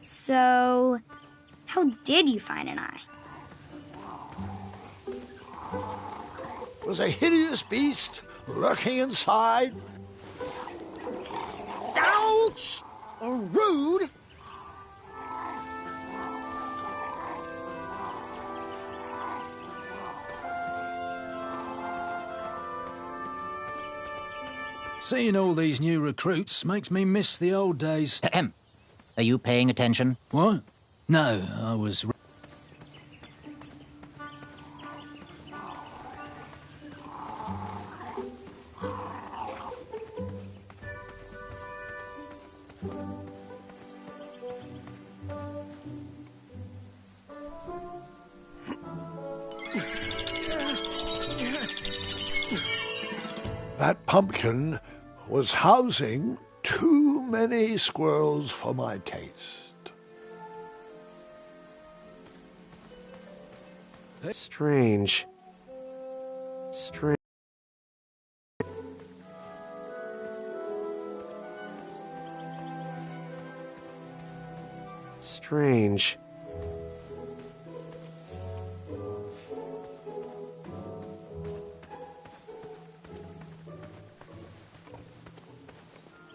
So, how did you find an eye? It was a hideous beast lurking inside. Ouch! Rude! Seeing all these new recruits makes me miss the old days. Ahem. Are you paying attention? What? No, I was... That pumpkin was housing too many squirrels for my taste. Strange. Strange. Strange.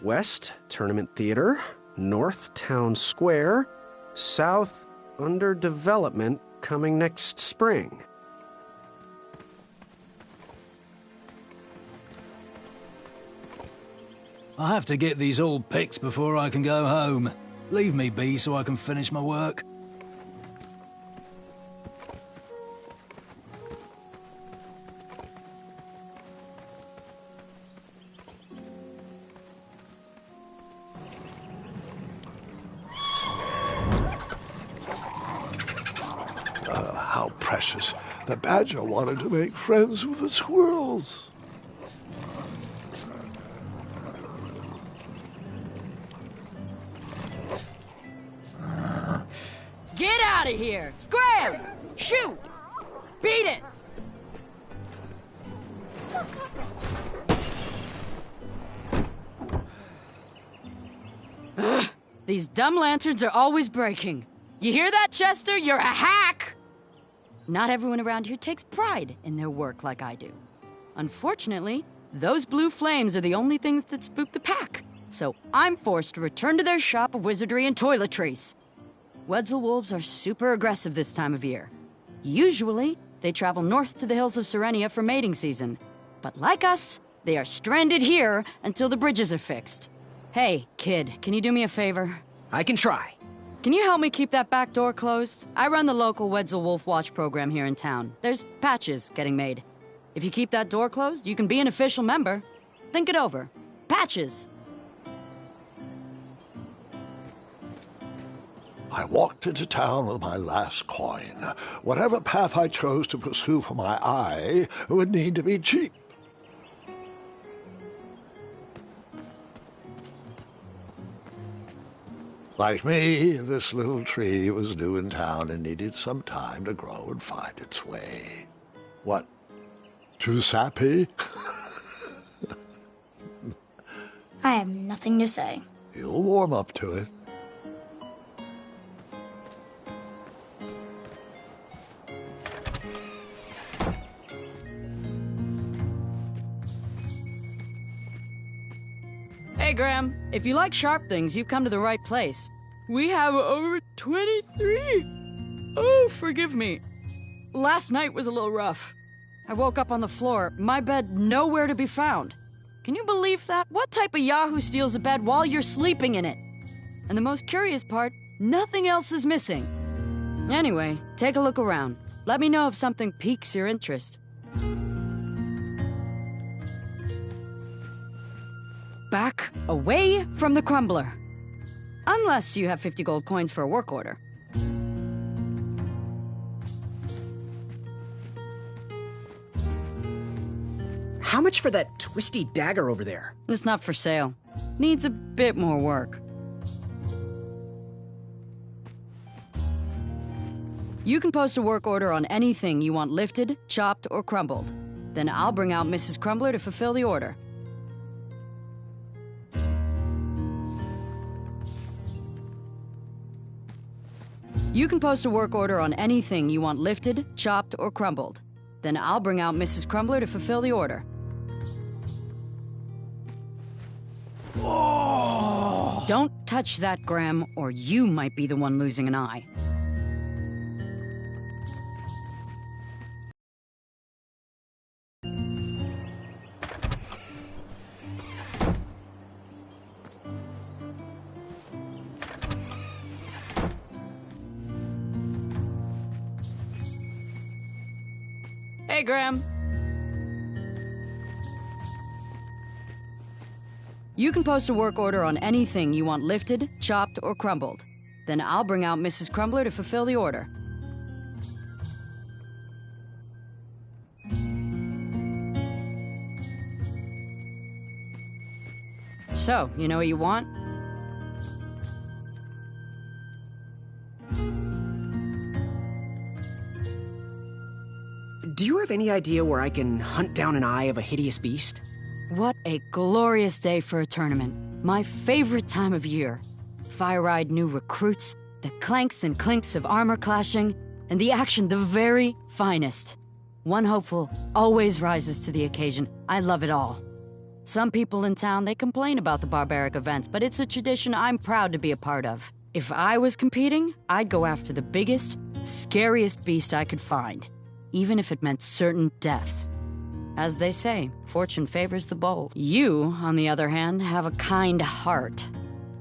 West, Tournament Theater. North, Town Square. South, under development, coming next spring. I have to get these all picked before I can go home. Leave me be so I can finish my work. How precious. The badger wanted to make friends with the squirrels. Get out of here! Scram! Shoot! Beat it! Ugh, these dumb lanterns are always breaking. You hear that, Chester? You're a hack! Not everyone around here takes pride in their work like I do. Unfortunately, those blue flames are the only things that spook the pack. So I'm forced to return to their shop of wizardry and toiletries. Wetzel wolves are super aggressive this time of year. Usually, they travel north to the hills of Serenia for mating season. But like us, they are stranded here until the bridges are fixed. Hey, kid, can you do me a favor? I can try. Can you help me keep that back door closed? I run the local Wetzel Wolf Watch program here in town. There's patches getting made. If you keep that door closed, you can be an official member. Think it over. Patches! I walked into town with my last coin. Whatever path I chose to pursue for my eye would need to be cheap. Like me, this little tree was new in town and needed some time to grow and find its way. What? Too sappy? I have nothing to say. You'll warm up to it. Hey, Graham, if you like sharp things, you've come to the right place. We have over 23. Oh, forgive me. Last night was a little rough. I woke up on the floor, my bed nowhere to be found. Can you believe that? What type of yahoo steals a bed while you're sleeping in it? And the most curious part, nothing else is missing. Anyway, take a look around. Let me know if something piques your interest. Back away from the crumbler. Unless you have 50 gold coins for a work order. How much for that twisty dagger over there? It's not for sale. Needs a bit more work. You can post a work order on anything you want lifted, chopped, or crumbled. Then I'll bring out Mrs. Crumbler to fulfill the order. You can post a work order on anything you want lifted, chopped, or crumbled. Then I'll bring out Mrs. Crumbler to fulfill the order. Oh! Don't touch that, Graham, or you might be the one losing an eye. Hey, Graham. You can post a work order on anything you want lifted, chopped, or crumbled. Then I'll bring out Mrs. Crumbler to fulfill the order. So, you know what you want? Do you have any idea where I can hunt down an eye of a hideous beast? What a glorious day for a tournament. My favorite time of year. Fire-eyed new recruits, the clanks and clinks of armor clashing, and the action the very finest. One hopeful always rises to the occasion. I love it all. Some people in town, they complain about the barbaric events, but it's a tradition I'm proud to be a part of. If I was competing, I'd go after the biggest, scariest beast I could find, even if it meant certain death. As they say, fortune favors the bold. You, on the other hand, have a kind heart.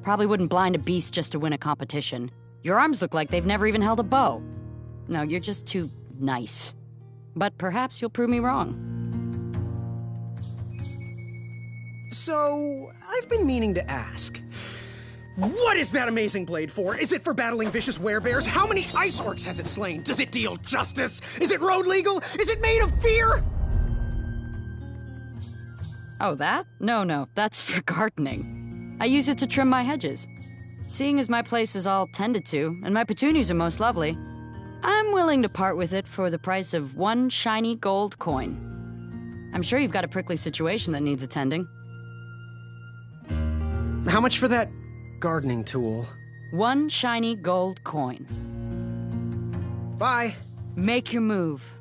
Probably wouldn't blind a beast just to win a competition. Your arms look like they've never even held a bow. No, you're just too nice. But perhaps you'll prove me wrong. So, I've been meaning to ask. What is that amazing blade for? Is it for battling vicious werebears? How many ice orcs has it slain? Does it deal justice? Is it road legal? Is it made of fear? Oh, that? No, that's for gardening. I use it to trim my hedges. Seeing as my place is all tended to, and my petunias are most lovely, I'm willing to part with it for the price of 1 shiny gold coin. I'm sure you've got a prickly situation that needs attending. How much for that gardening tool? 1 shiny gold coin. Bye. Make your move.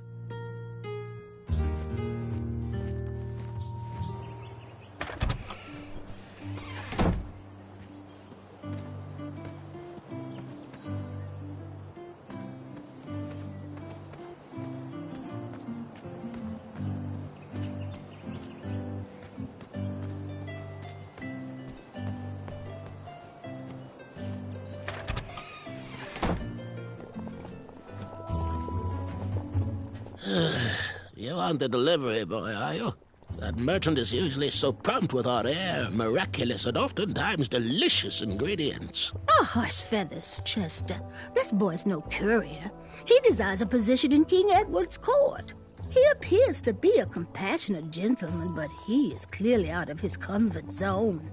You aren't the delivery boy, are you? That merchant is usually so prompt with our rare, miraculous, and oftentimes delicious ingredients. Oh, hush feathers, Chester. This boy's no courier. He desires a position in King Edward's court. He appears to be a compassionate gentleman, but he is clearly out of his comfort zone.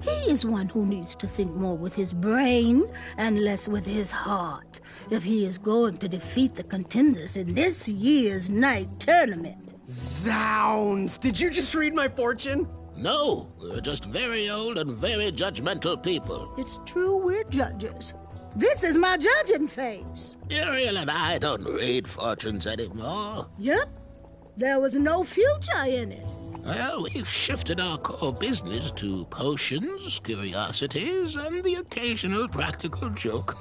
He is one who needs to think more with his brain and less with his heart if he is going to defeat the contenders in this year's night tournament. Zounds! Did you just read my fortune? No, we're just very old and very judgmental people. It's true we're judges. This is my judging face. Uriel and I don't read fortunes anymore. Yep. There was no future in it. Well, we've shifted our core business to potions, curiosities, and the occasional practical joke.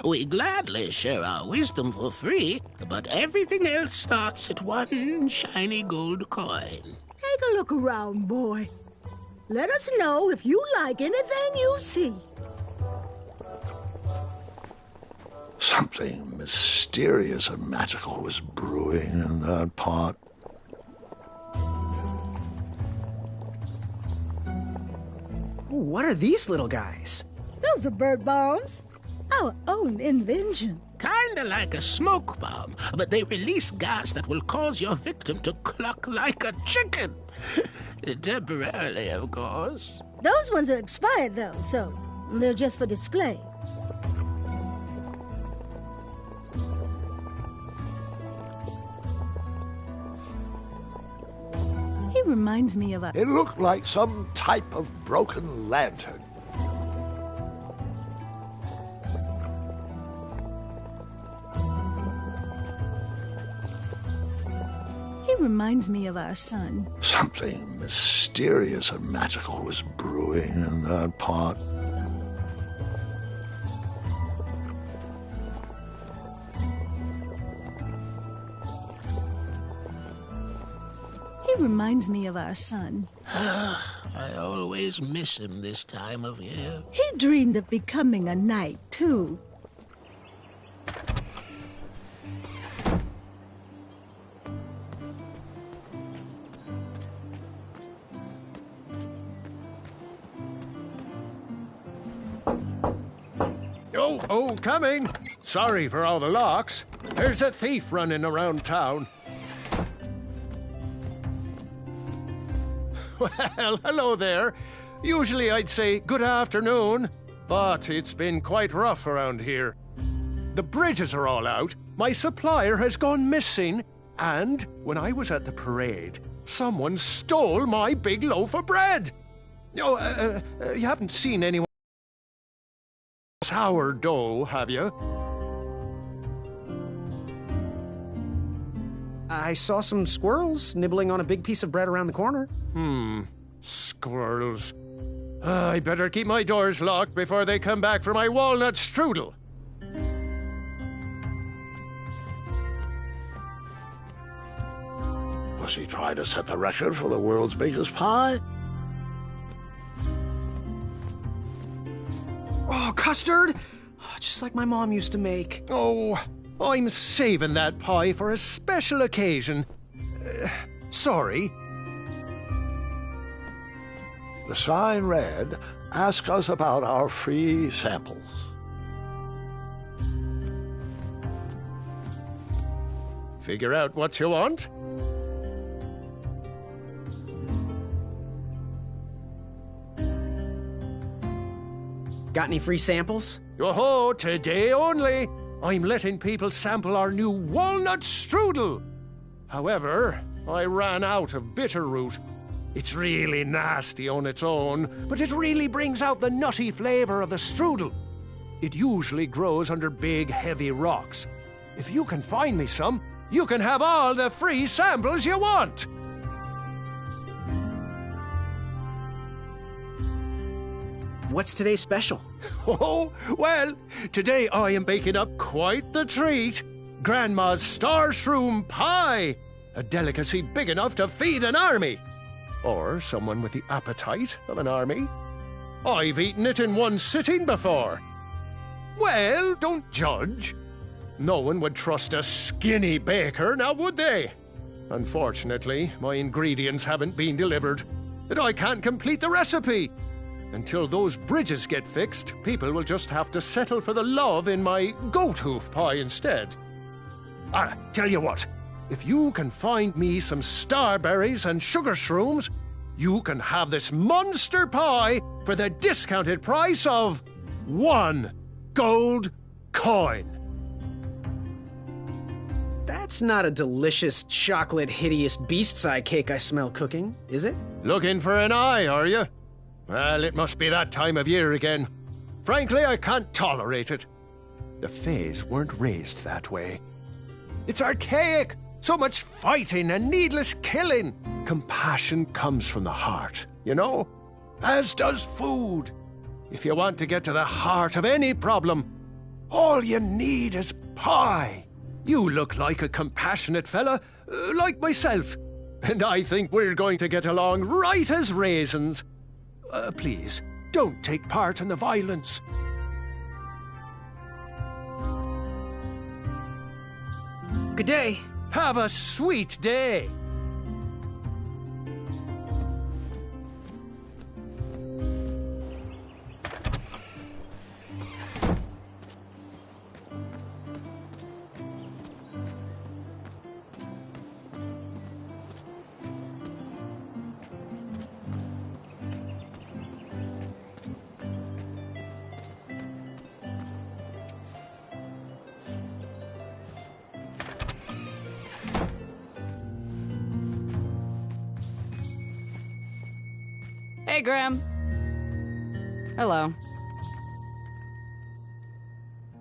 We gladly share our wisdom for free, but everything else starts at 1 shiny gold coin. Take a look around, boy. Let us know if you like anything you see. Something mysterious and magical was brewing in that pot. What are these little guys? Those are bird bombs. Our own invention. Kinda like a smoke bomb, but they release gas that will cause your victim to cluck like a chicken. Temporarily, of course. Those ones are expired, though, so they're just for display. He reminds me of a... It looked like some type of broken lantern. reminds me of our son. Something mysterious and magical was brewing in that pot. He reminds me of our son. I always miss him this time of year. He dreamed of becoming a knight, too. Oh, coming! Sorry for all the locks. There's a thief running around town. Well, hello there. Usually I'd say good afternoon, but it's been quite rough around here. The bridges are all out, my supplier has gone missing, and when I was at the parade, someone stole my big loaf of bread. Oh, you haven't seen anyone sourdough, have you? I saw some squirrels nibbling on a big piece of bread around the corner. Squirrels. I better keep my doors locked before they come back for my walnut strudel. Was he trying to set the record for the world's biggest pie? Oh, custard! Oh, just like my mom used to make. Oh, I'm saving that pie for a special occasion. Sorry. The sign read, "Ask us about our free samples." Figure out what you want. Got any free samples? Oh, today only. I'm letting people sample our new walnut strudel. However, I ran out of bitter root. It's really nasty on its own, but it really brings out the nutty flavor of the strudel. It usually grows under big, heavy rocks. If you can find me some, you can have all the free samples you want. What's today's special? Oh, well, today I am baking up quite the treat. Grandma's star shroom pie, a delicacy big enough to feed an army. Or someone with the appetite of an army. I've eaten it in one sitting before. Well, don't judge. No one would trust a skinny baker, now would they? Unfortunately, my ingredients haven't been delivered, and I can't complete the recipe. Until those bridges get fixed, people will just have to settle for the love in my goat hoof pie instead. Tell you what, if you can find me some starberries and sugar shrooms, you can have this monster pie for the discounted price of 1 gold coin. That's not a delicious, chocolate, hideous beast-side cake I smell cooking, is it? Looking for an eye, are you? Well, it must be that time of year again. Frankly, I can't tolerate it. The Fays weren't raised that way. It's archaic. So much fighting and needless killing. Compassion comes from the heart, you know? As does food. If you want to get to the heart of any problem, all you need is pie. You look like a compassionate fella, like myself. And I think we're going to get along right as raisins. Please, don't take part in the violence. Good day. Have a sweet day. Hey, Graham. Hello.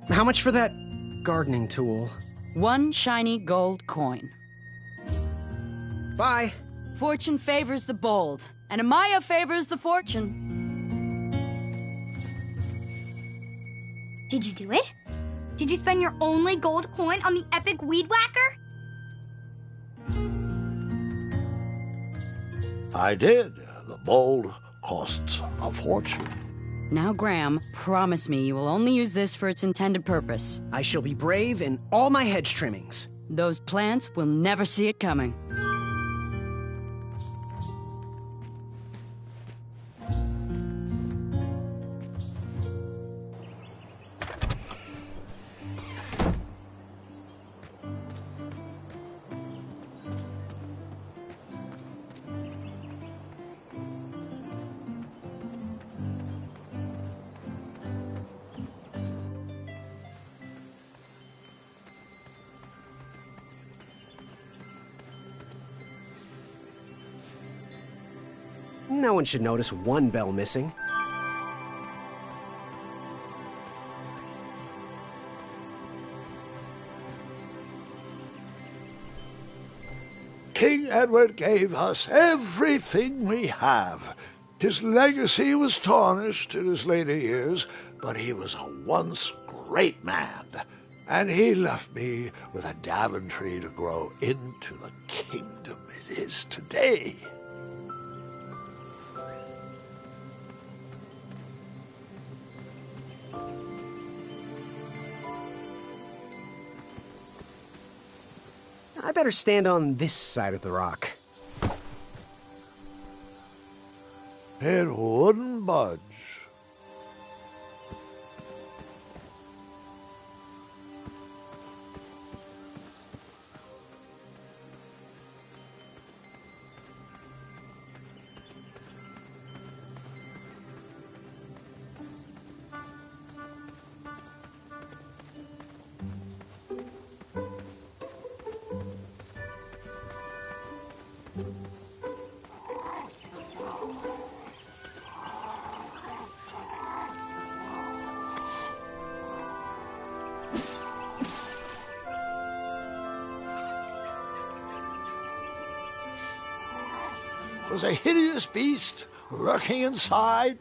How much for that gardening tool? 1 shiny gold coin. Bye. Fortune favors the bold, and Amaya favors the fortune. Did you do it? Did you spend your only gold coin on the epic weed whacker? I did. The bowl costs a fortune. Now, Graham, promise me you will only use this for its intended purpose. I shall be brave in all my hedge trimmings. Those plants will never see it coming. No one should notice one bell missing. King Edward gave us everything we have. His legacy was tarnished in his later years, but he was a once great man. And he left me with a Daventry to grow into the kingdom it is today. I better stand on this side of the rock. It wouldn't budge. Was a hideous beast lurking inside.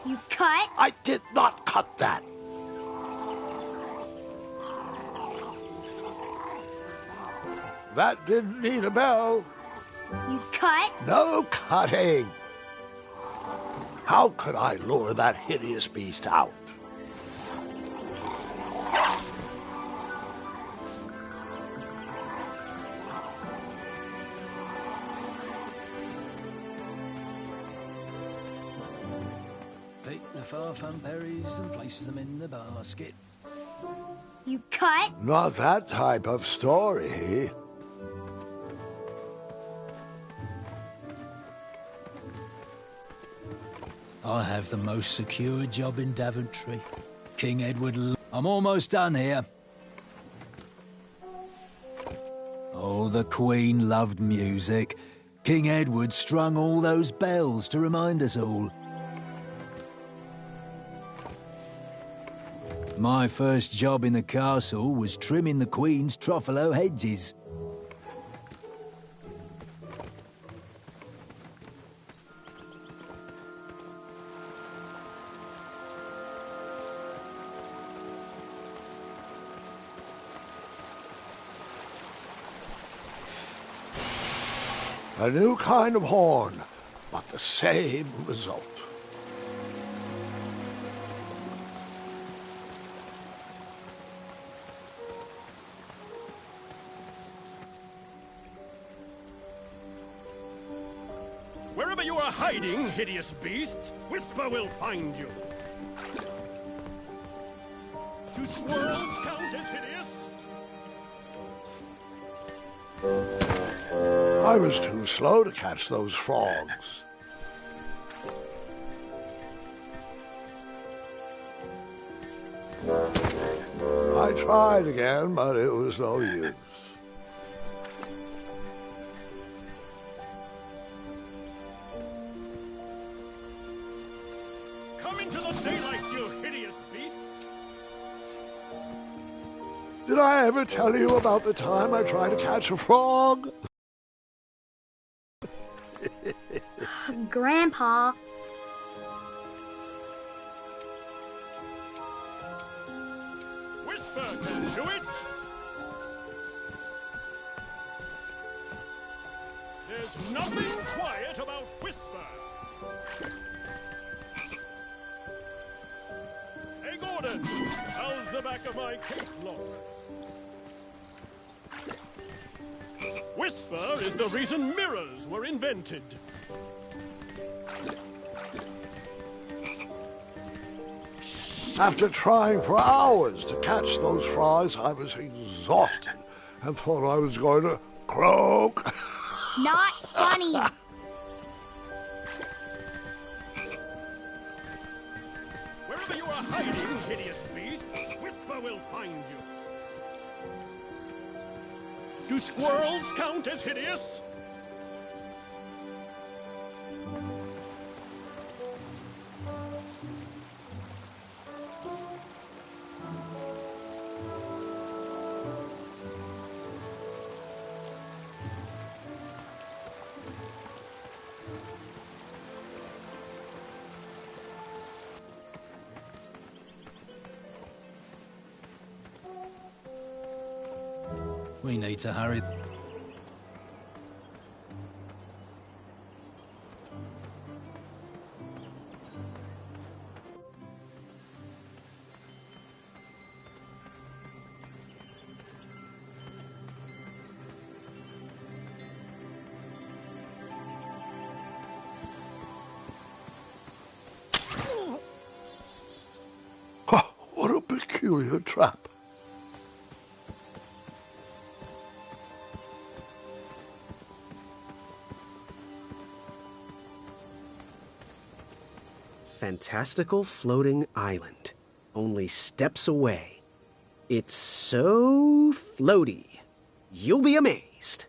You cut? I did not cut that. That didn't need a bell. You cut? No cutting. How could I lure that hideous beast out? Pick the far-flung berries and place them in the basket. You cut? Not that type of story. I have the most secure job in Daventry. King Edward... I'm almost done here. Oh, the Queen loved music. King Edward strung all those bells to remind us all. My first job in the castle was trimming the Queen's truffalo hedges. A new kind of horn, but the same result. Wherever you are hiding, hideous beasts, Whisper will find you. Do squirrels count as hideous? I was too slow to catch those frogs. I tried again, but it was no use. Come into the daylight, you hideous beasts! Did I ever tell you about the time I tried to catch a frog? Grandpa. Whisper can do it! There's nothing quiet about Whisper. Hey, Gordon, how's the back of my cape look? Whisper is the reason mirrors were invented. After trying for hours to catch those frogs, I was exhausted and thought I was going to croak. Not funny. Wherever you are hiding, hideous beast, Whisper will find you. Do squirrels count as hideous? We need to hurry. What a peculiar trap. Fantastical floating island. Only steps away. It's so floaty. You'll be amazed.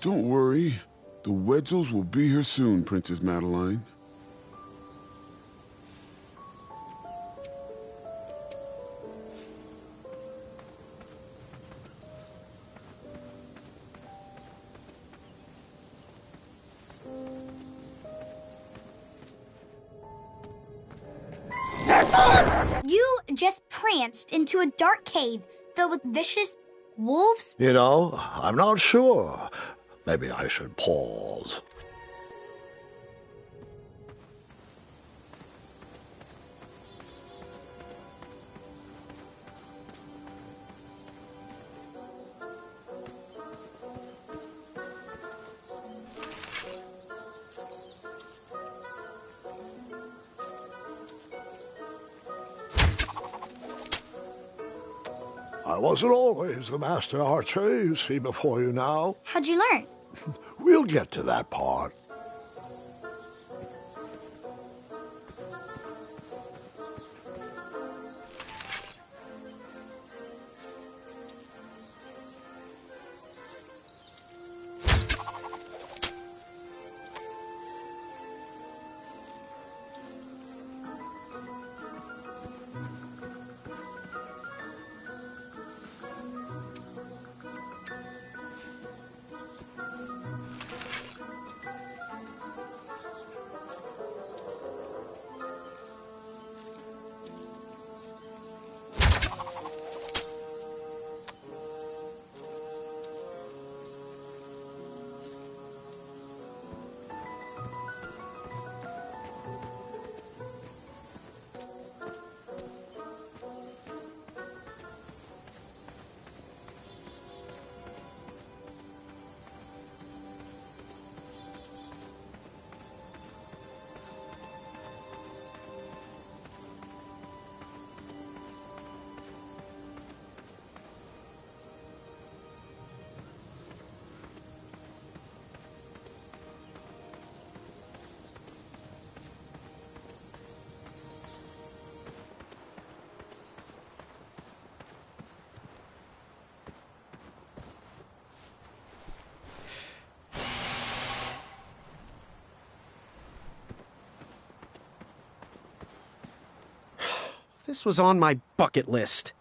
Don't worry. The Wetzels will be here soon, Princess Madeline. You just pranced into a dark cave filled with vicious wolves? You know, I'm not sure. Maybe I should pause. I wasn't always the master archer you see before you now. How'd you learn? We'll get to that part. This was on my bucket list.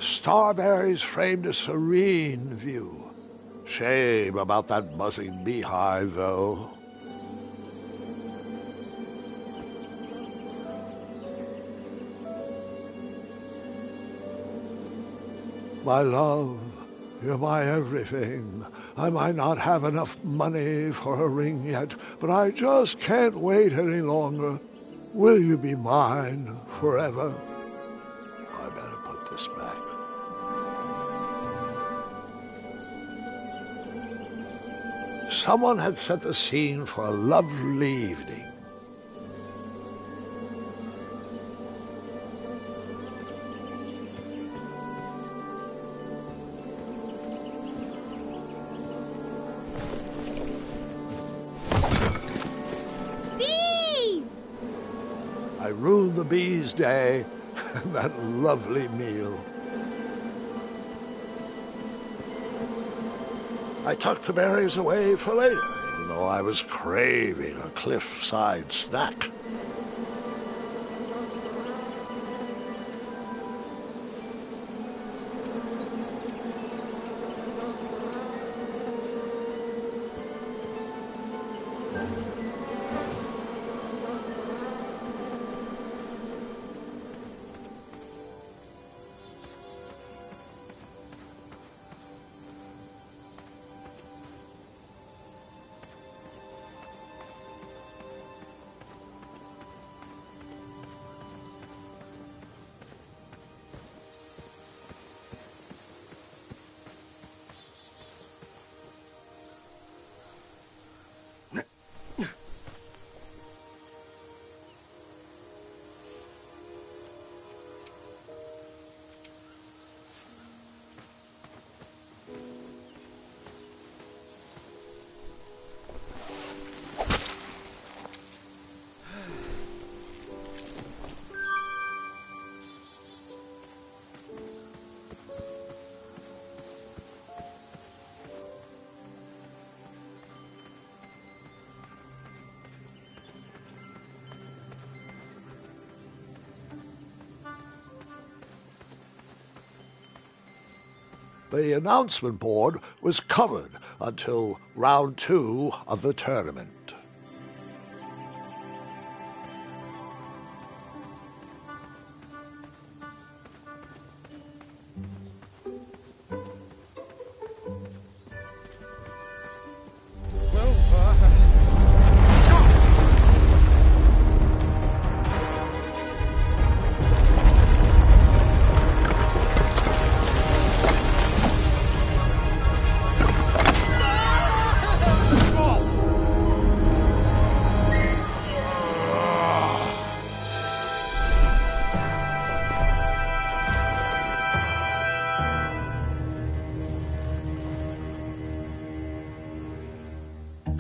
Starberries framed a serene view. Shame about that buzzing beehive, though. My love, you're my everything. I might not have enough money for a ring yet, but I just can't wait any longer. Will you be mine forever? I better put this back. Someone had set the scene for a lovely evening. Bees! I ruined the bees' day and that lovely meal. I tucked the berries away for later, even though I was craving a cliffside snack. The announcement board was covered until round 2 of the tournament.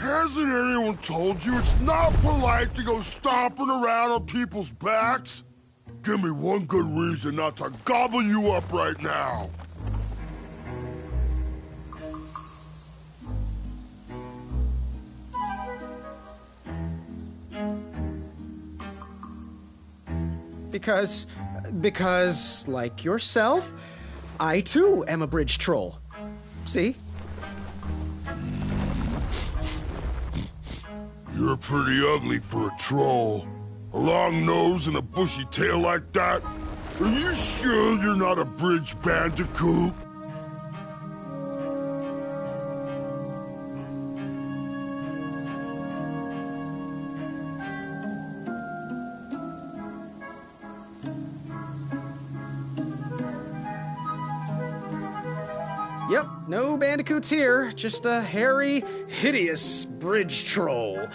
Hasn't anyone told you it's not polite to go stomping around on people's backs? Give me one good reason not to gobble you up right now. Because, like yourself, I too am a bridge troll. See? You're pretty ugly for a troll. A long nose and a bushy tail like that? Are you sure you're not a bridge bandicoot? Yep, no bandicoots here. Just a hairy, hideous bridge troll.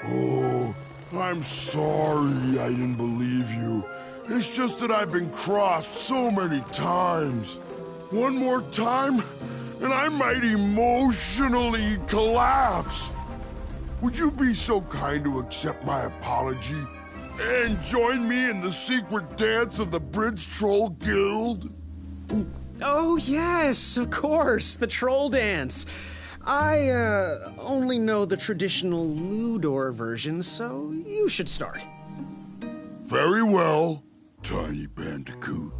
Oh, I'm sorry I didn't believe you. It's just that I've been crossed so many times. One more time, and I might emotionally collapse. Would you be so kind to accept my apology and join me in the secret dance of the Bridge Troll Guild? Oh, yes, of course, the troll dance. I, only know the traditional Ludor version, so you should start. Very well, Tiny Bandicoot.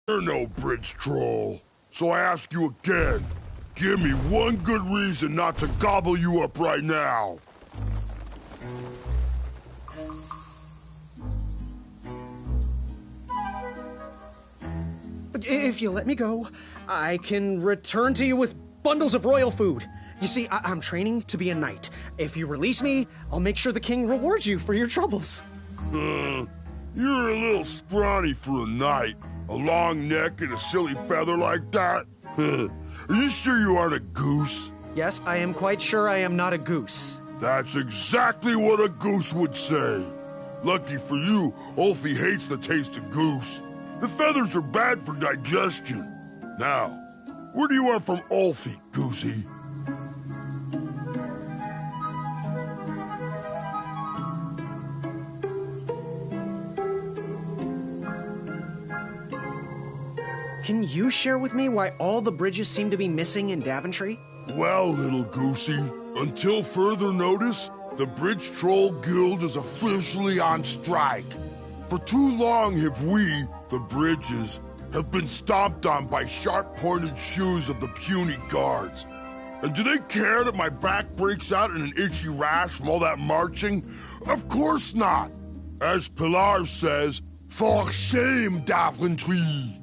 You're no bridge troll, so I ask you again. Give me one good reason not to gobble you up right now. If you let me go, I can return to you with bundles of royal food. You see, I'm training to be a knight. If you release me, I'll make sure the king rewards you for your troubles. You're a little scrawny for a knight. A long neck and a silly feather like that? Are you sure you aren't a goose? Yes, I am quite sure I am not a goose. That's exactly what a goose would say. Lucky for you, Ulfie hates the taste of goose. The feathers are bad for digestion. Now, where do you want from Ulfie, Goosey? Can you share with me why all the bridges seem to be missing in Daventry? Well, little Goosey, until further notice, the Bridge Troll Guild is officially on strike. For too long have we, the bridges, have been stomped on by sharp-pointed shoes of the puny guards. And do they care that my back breaks out in an itchy rash from all that marching? Of course not! As Pilar says, for shame, Daventry!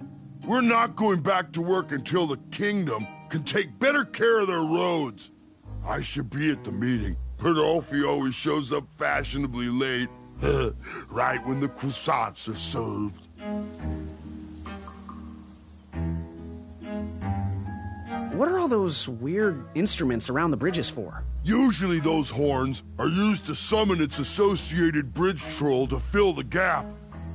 We're not going back to work until the kingdom can take better care of their roads. I should be at the meeting, but Ulfie always shows up fashionably late. Right when the croissants are served. What are all those weird instruments around the bridges for? Usually those horns are used to summon its associated bridge troll to fill the gap.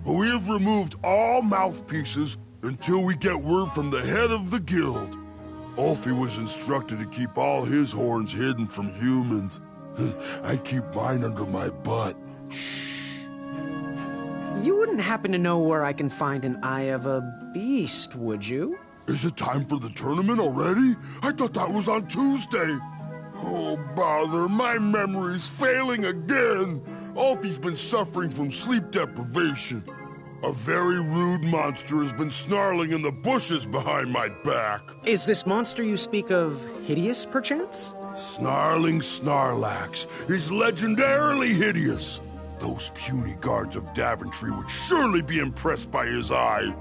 But we have removed all mouthpieces until we get word from the head of the guild. Ulfie was instructed to keep all his horns hidden from humans. I keep mine under my butt. Shh. You wouldn't happen to know where I can find an Eye of a Beast, would you? Is it time for the tournament already? I thought that was on Tuesday. Oh, bother, my memory's failing again. Ulfie's been suffering from sleep deprivation. A very rude monster has been snarling in the bushes behind my back. Is this monster you speak of hideous, perchance? Snarling Snarlax is legendarily hideous. Those puny guards of Daventry would surely be impressed by his eye.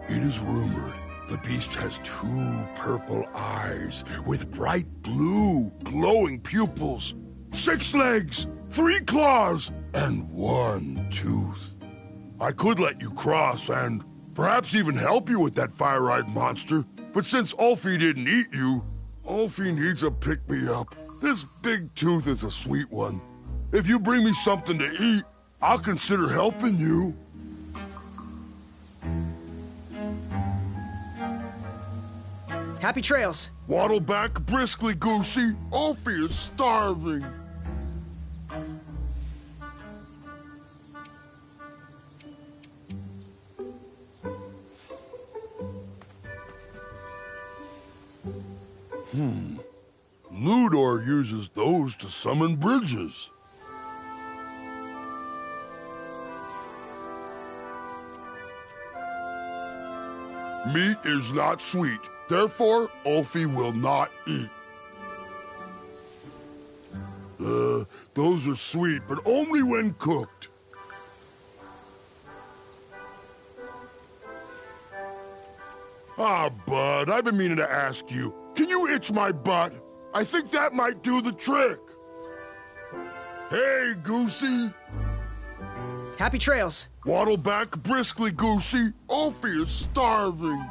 It is rumored the beast has 2 purple eyes with bright blue, glowing pupils, 6 legs, 3 claws, and 1 tooth. I could let you cross and perhaps even help you with that fire-eyed monster, but since Ulfie didn't eat you, Ulfie needs a pick-me-up. This big tooth is a sweet one. If you bring me something to eat, I'll consider helping you. Happy trails. Waddle back briskly, Goosey. Ulfie is starving. Ludor uses those to summon bridges. Meat is not sweet. Therefore, Ulfie will not eat. Those are sweet, but only when cooked. Ah, Bud, I've been meaning to ask you. Can you itch my butt? I think that might do the trick. Hey, Goosey. Happy trails. Waddle back briskly, Goosey. Ulfie is starving.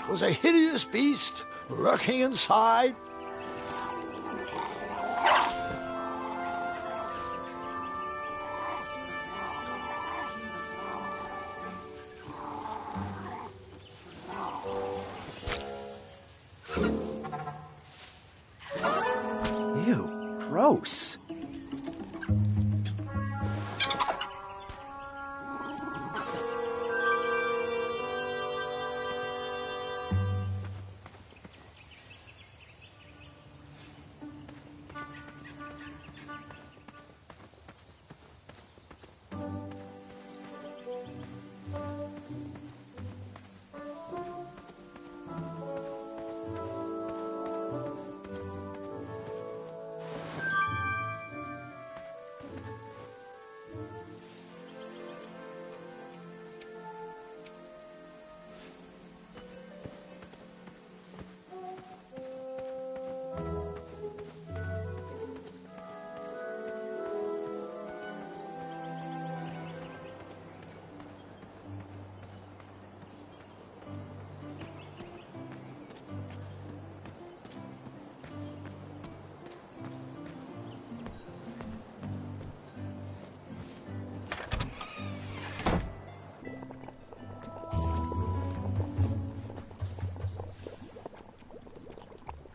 Was a hideous beast lurking inside. Ew, gross.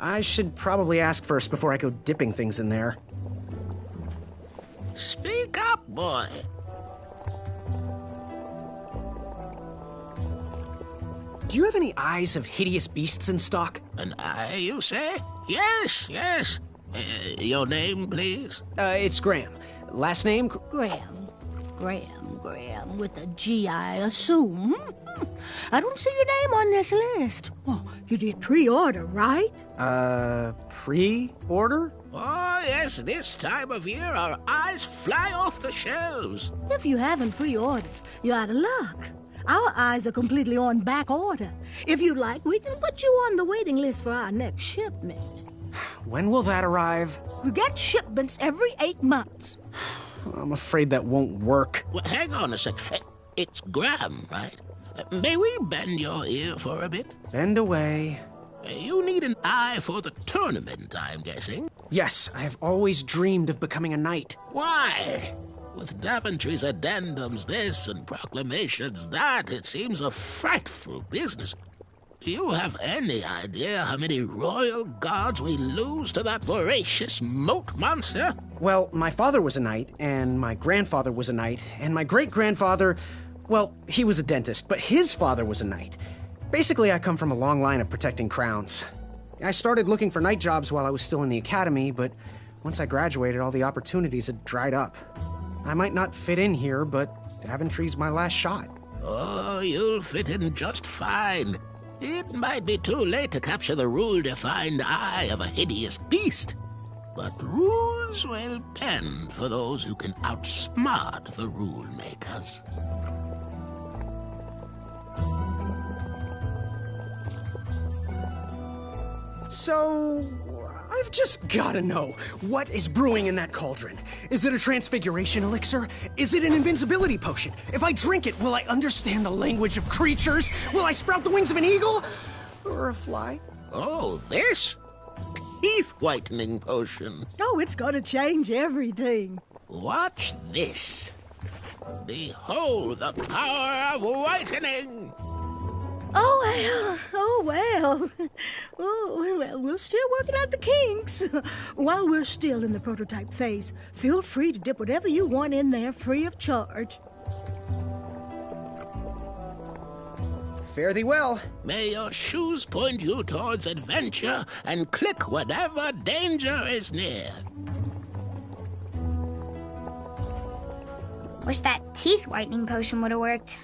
I should probably ask first before I go dipping things in there. Speak up, boy. Do you have any eyes of hideous beasts in stock? An eye, you say? Yes, yes. Your name, please? It's Graham. Last name? Graham, with a G, I assume. I don't see your name on this list. Oh, you did pre-order, right? Pre-order? Oh, yes, this time of year our eyes fly off the shelves. If you haven't pre-ordered, you're out of luck. Our eyes are completely on back order. If you'd like, we can put you on the waiting list for our next shipment. When will that arrive? We get shipments every 8 months. I'm afraid that won't work. Well, hang on a sec. It's Graham, right? May we bend your ear for a bit? Bend away. You need an eye for the tournament, I'm guessing. Yes, I have always dreamed of becoming a knight. Why? With Daventry's addendums this and proclamations that, it seems a frightful business. Do you have any idea how many royal guards we lose to that voracious moat monster? Well, my father was a knight, and my grandfather was a knight, and my great-grandfather, well, he was a dentist, but his father was a knight. Basically, I come from a long line of protecting crowns. I started looking for knight jobs while I was still in the academy, but once I graduated, all the opportunities had dried up. I might not fit in here, but Daventry's my last shot. Oh, you'll fit in just fine. It might be too late to capture the rule-defined eye of a hideous beast, but rules will bend for those who can outsmart the rule-makers. So, I've just gotta know, what is brewing in that cauldron? Is it a transfiguration elixir? Is it an invincibility potion? If I drink it, will I understand the language of creatures? Will I sprout the wings of an eagle? Or a fly? Oh, this? Teeth-whitening potion. Oh, it's gonna change everything. Watch this. Behold the power of whitening! Oh, well. Oh, well, we're still working out the kinks. While we're still in the prototype phase, feel free to dip whatever you want in there free of charge. Fare thee well. May your shoes point you towards adventure and click whenever danger is near. Wish that teeth whitening potion would have worked.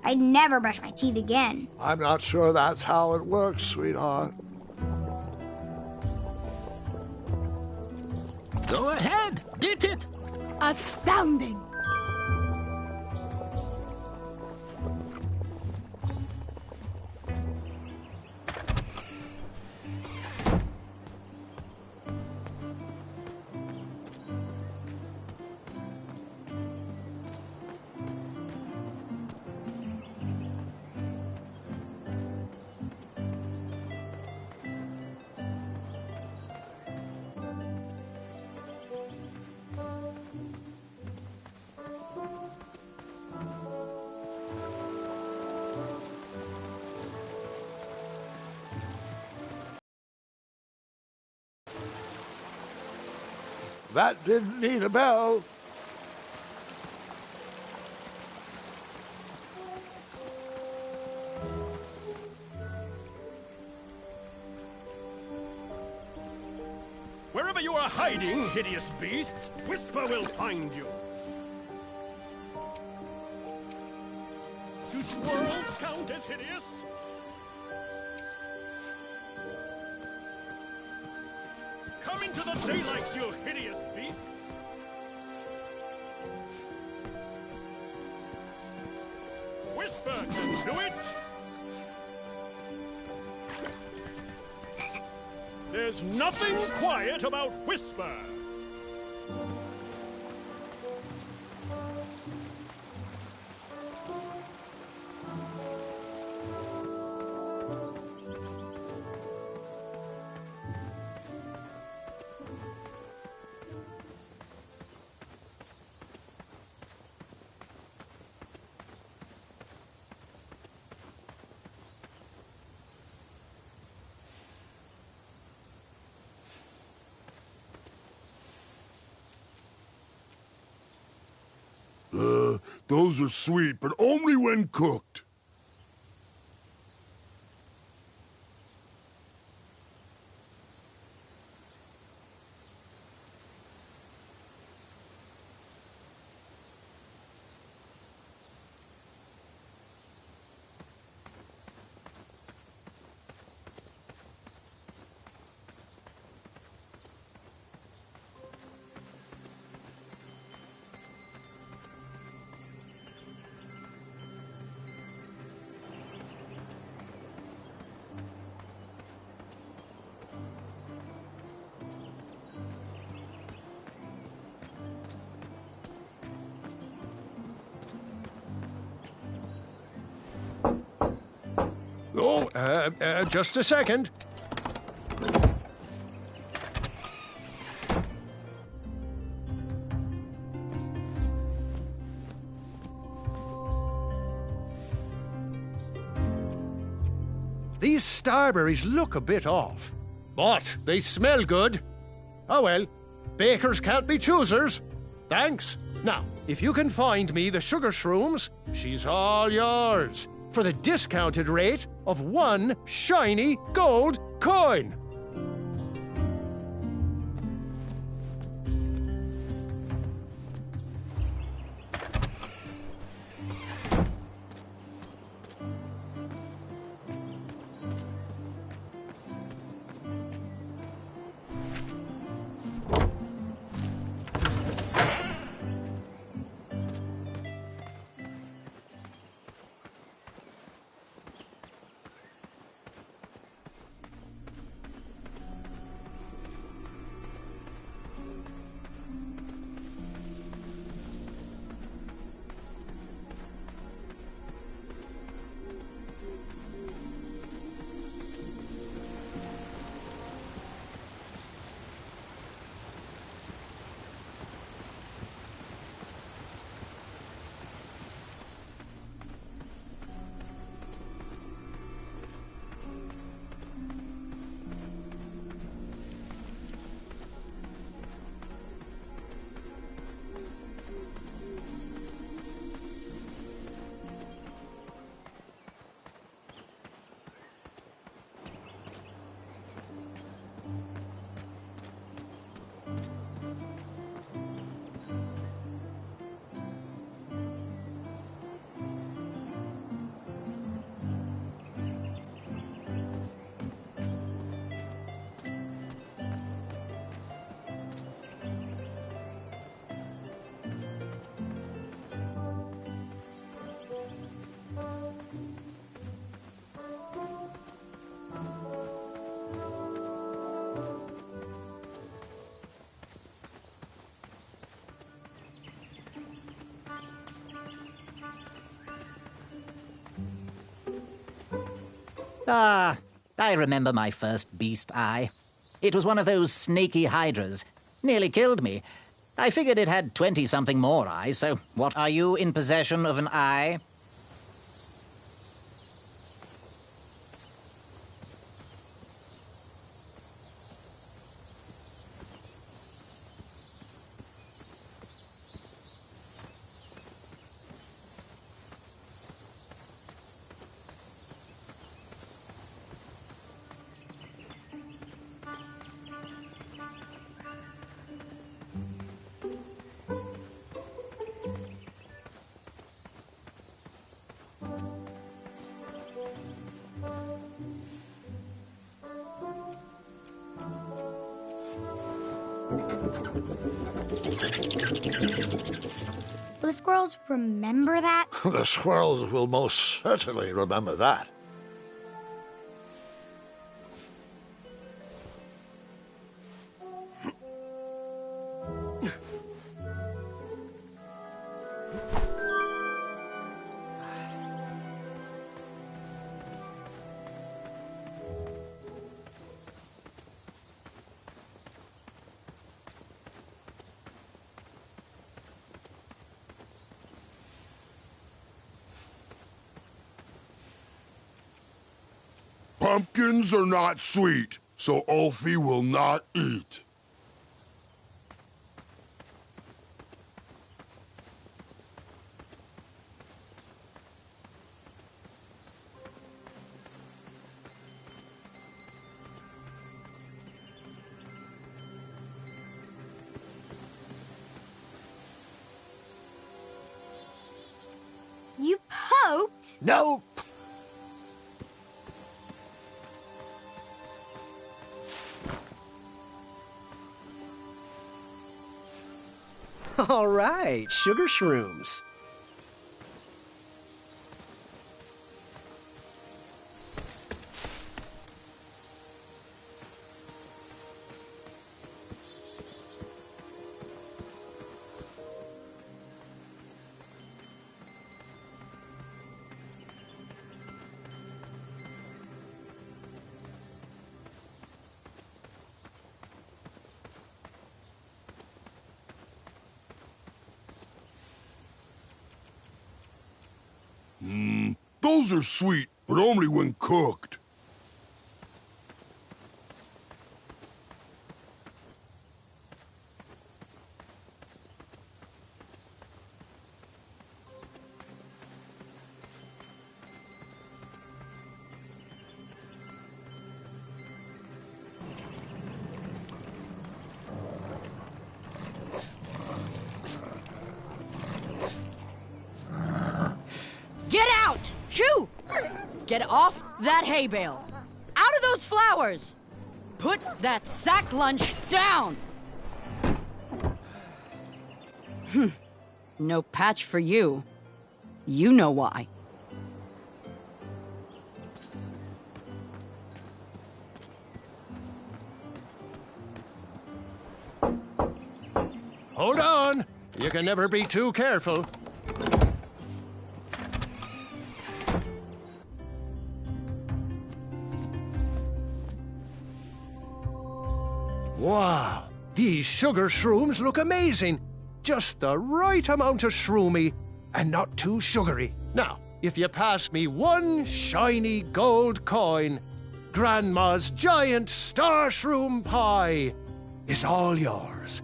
I'd never brush my teeth again. I'm not sure that's how it works, sweetheart. Go ahead, dip it. Astounding! That didn't need a bell. Wherever you are hiding, hideous beasts, Whisper will find you. Do squirrels count as hideous? Come into the daylight, you hideous beasts! Whisper can do it! There's nothing quiet about Whisper! Those are sweet, but only when cooked. Oh, just a second. These starberries look a bit off, but they smell good. Oh well, bakers can't be choosers. Thanks. Now, if you can find me the sugar shrooms, she's all yours for the discounted rate of 1 shiny gold coin. Ah, I remember my first beast eye. It was one of those snaky hydras. Nearly killed me. I figured it had 20-something more eyes, so what, are you in possession of an eye? Will the squirrels remember that? The squirrels will most certainly remember that. Pumpkins are not sweet, so Ulfie will not eat. You poked? Nope. All right, sugar shrooms. Those are sweet, but only when cooked. Get out! Shoo! Get off that hay bale! Out of those flowers! Put that sack lunch down! No patch for you. You know why. Hold on! You can never be too careful. Wow! These sugar shrooms look amazing! Just the right amount of shroomy and not too sugary. Now, if you pass me one shiny gold coin, Grandma's giant star shroom pie is all yours.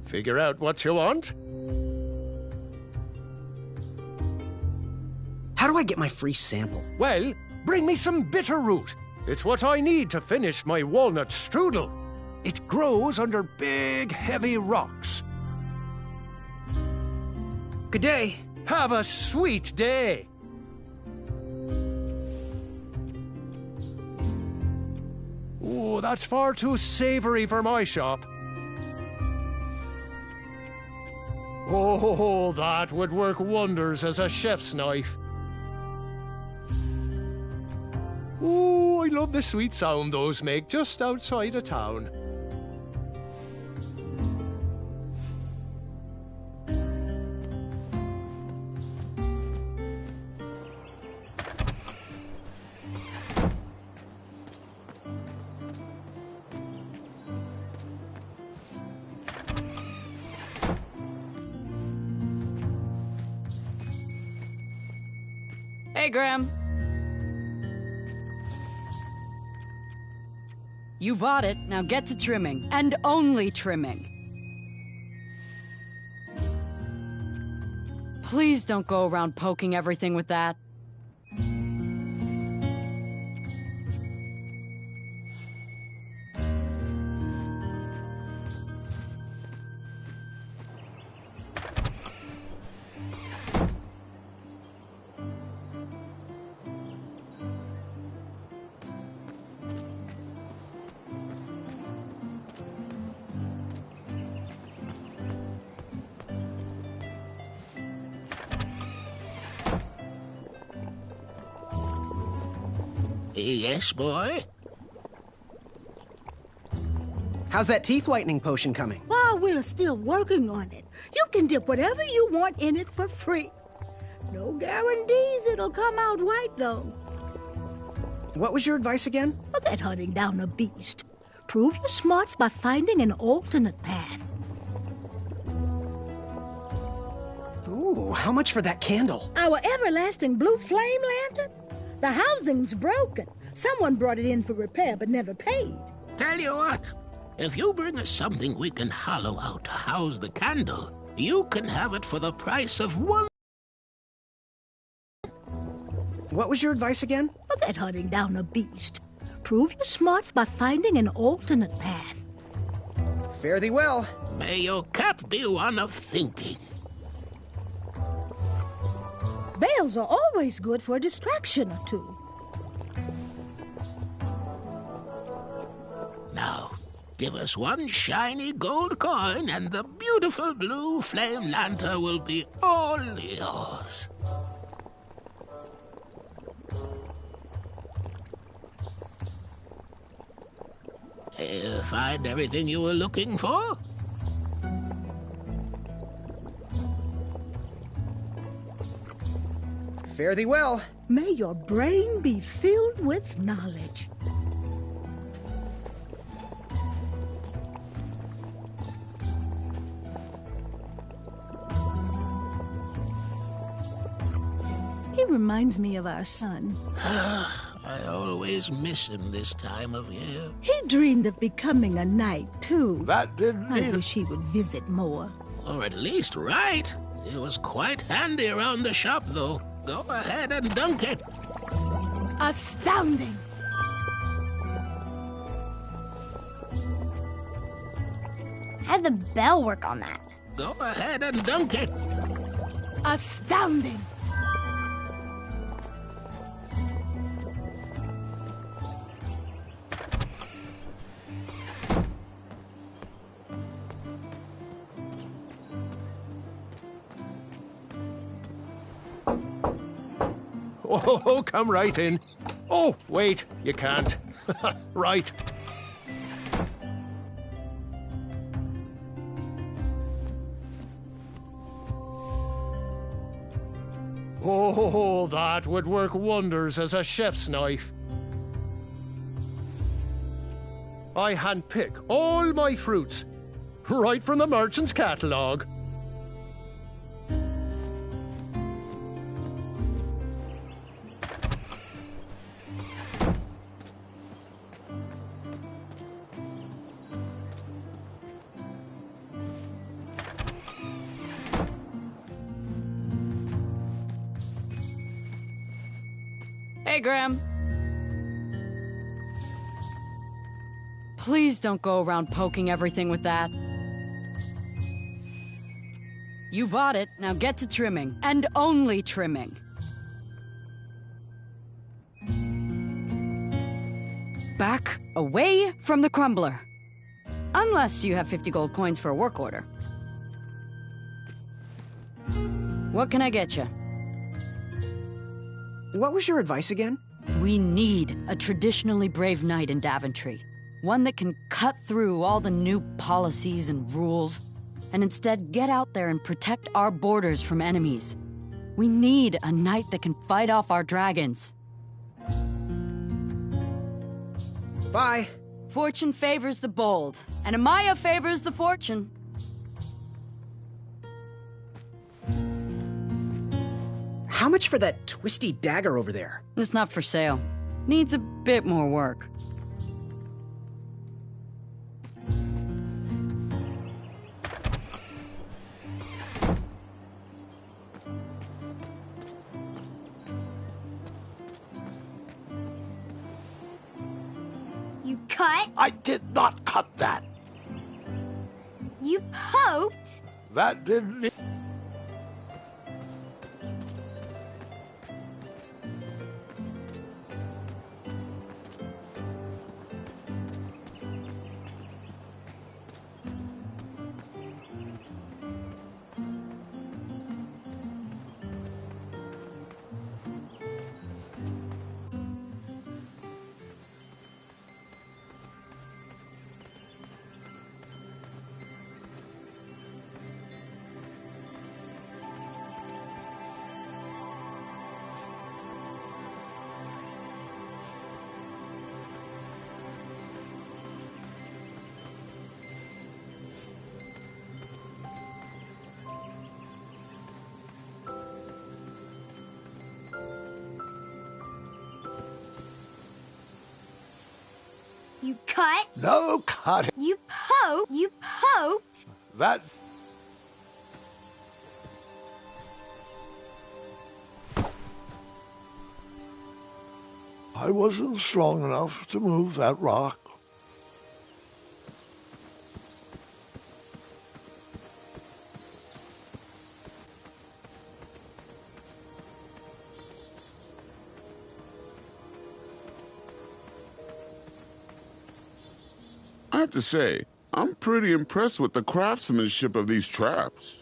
Figure out what you want? How do I get my free sample? Well, bring me some bitter root. It's what I need to finish my walnut strudel. It grows under big, heavy rocks. Good day. Have a sweet day. Oh, that's far too savory for my shop. Oh, that would work wonders as a chef's knife. Oh, I love the sweet sound those make just outside of town. Hey, Graham. You bought it, now get to trimming. And only trimming. Please don't go around poking everything with that. Yes, boy? How's that teeth whitening potion coming? While we're still working on it, you can dip whatever you want in it for free. No guarantees it'll come out right, though. What was your advice again? Forget hunting down a beast. Prove your smarts by finding an alternate path. Ooh, how much for that candle? Our everlasting blue flame lantern? The housing's broken. Someone brought it in for repair but never paid. Tell you what, if you bring us something we can hollow out to house the candle, you can have it for the price of one. What was your advice again? Forget hunting down a beast. Prove your smarts by finding an alternate path. Fare thee well. May your cap be one of thinking. Bells are always good for a distraction or two. Now, give us one shiny gold coin and the beautiful blue flame lantern will be all yours. Find everything you were looking for? Fare thee well. May your brain be filled with knowledge. He reminds me of our son. I always miss him this time of year. He dreamed of becoming a knight, too. That didn't I mean... wish he would visit more. Or at least write. It was quite handy around the shop, though. Go ahead and dunk it. Astounding! How did the bell work on that? Go ahead and dunk it. Astounding! Oh, come right in. Oh, wait, you can't. Right. Oh, that would work wonders as a chef's knife. I handpick all my fruits, right from the merchant's catalogue. Hey, Graham. Please don't go around poking everything with that. You bought it, now get to trimming. And only trimming. Back away from the crumbler. Unless you have 50 gold coins for a work order. What can I get you? What was your advice again? We need a traditionally brave knight in Daventry. One that can cut through all the new policies and rules, and instead get out there and protect our borders from enemies. We need a knight that can fight off our dragons. Bye. Fortune favors the bold, and Amaya favors the fortune. How much for that twisty dagger over there? It's not for sale. Needs a bit more work. You cut? I did not cut that. You poked? That didn't... You cut? No cutting. You poked? You poked? That... I wasn't strong enough to move that rock. I have to say, I'm pretty impressed with the craftsmanship of these traps.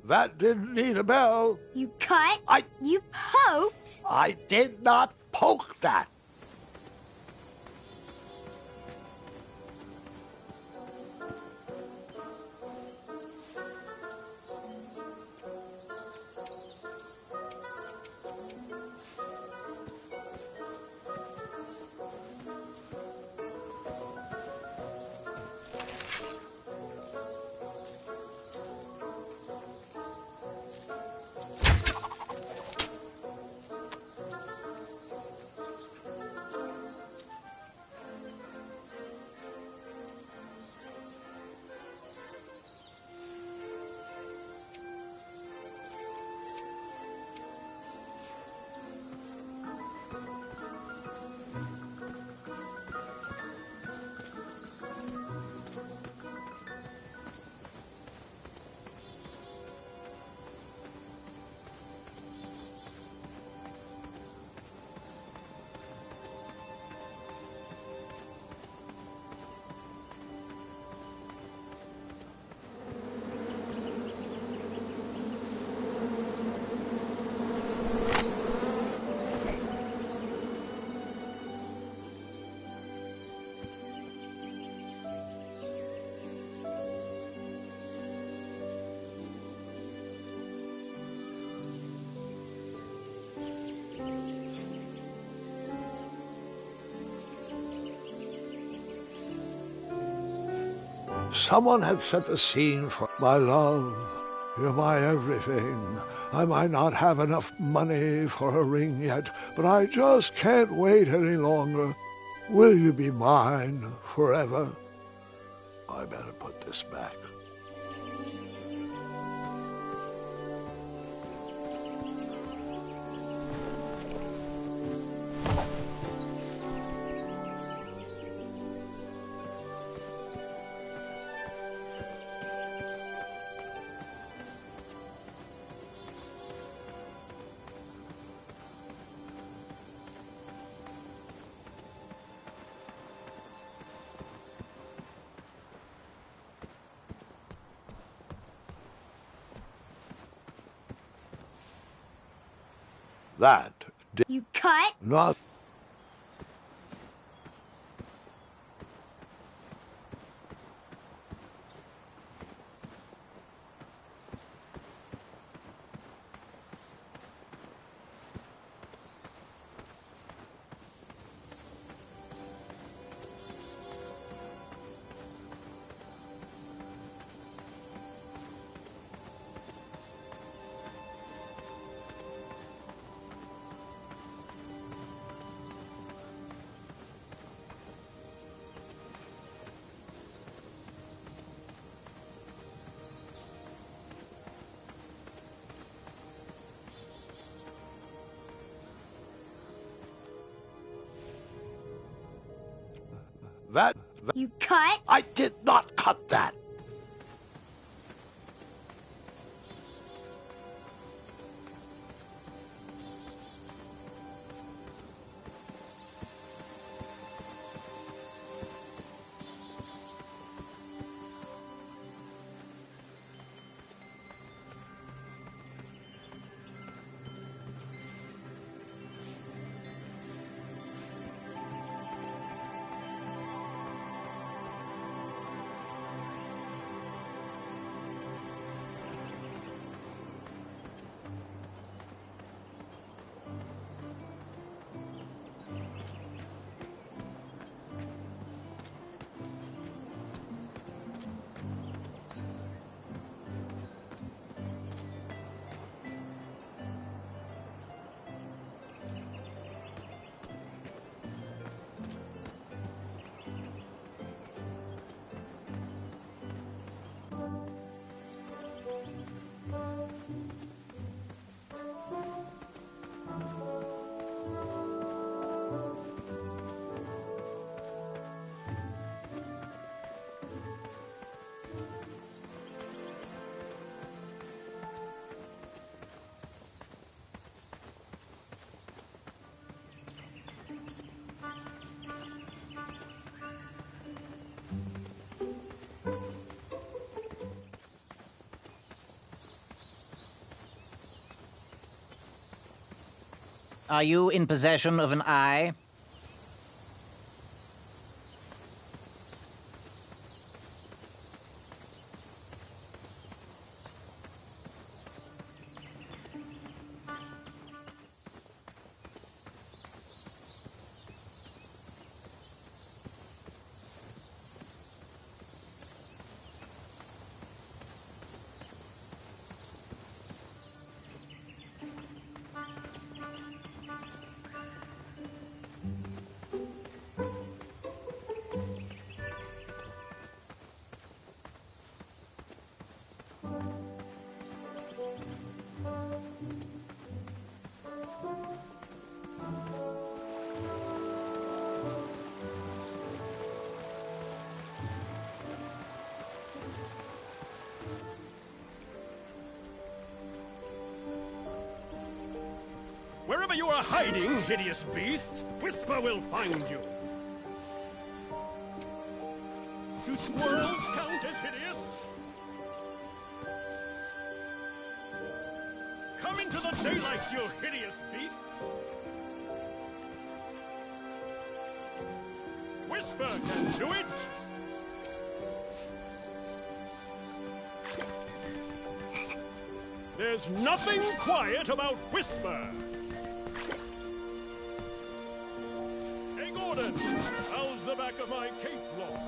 That didn't need a bell. You cut? You poked? I did not poke that. Someone had set the scene for my love. You're my everything. I might not have enough money for a ring yet, but I just can't wait any longer. Will you be mine forever? I better put this back. That did You cut? not. That. You cut? I did not cut that. Are you in possession of an eye? Wherever you are hiding, hideous beasts, Whisper will find you. Do squirrels count as hideous? Come into the daylight, you hideous beasts! Whisper can do it! There's nothing quiet about Whisper! Hey, Gordon! How's the back of my cape look?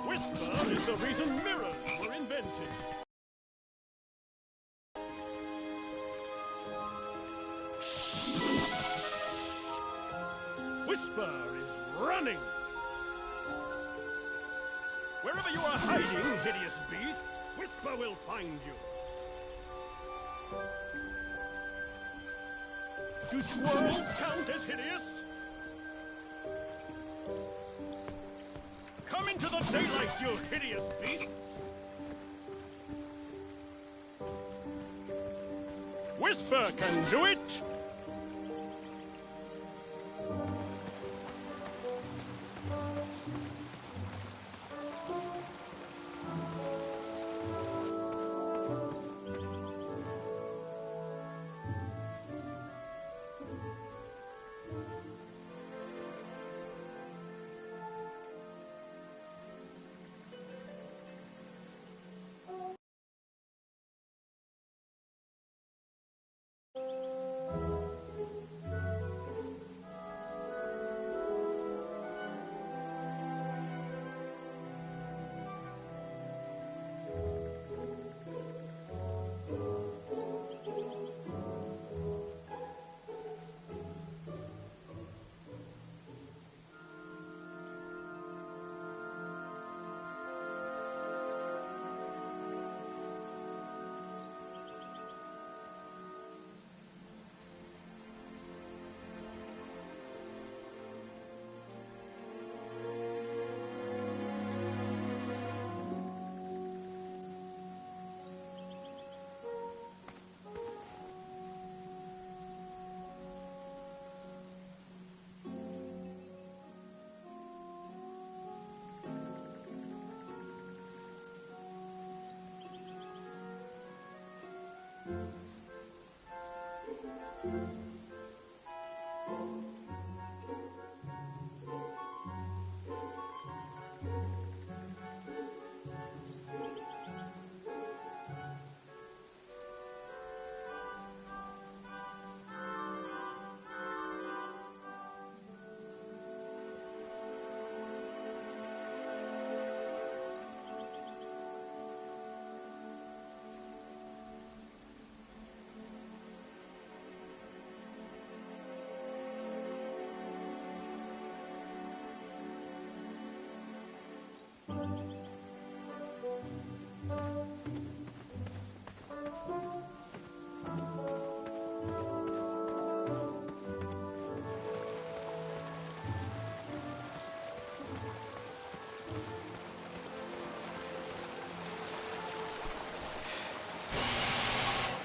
Whisper is the reason mirrors were invented. Whisper is running! Wherever you are hiding, hideous beasts, Whisper will find you. Do squirrels count as hideous? Come into the daylight, you hideous beasts! Whisper can do it!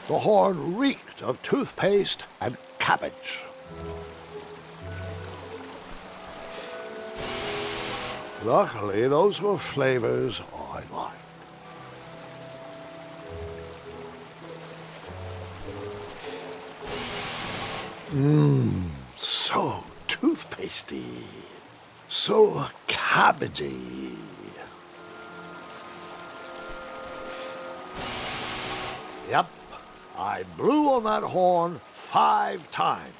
The horn reeked of toothpaste and cabbage. Luckily, those were flavors I liked. So toothpastey, so cabbagey. Yep, I blew on that horn 5 times.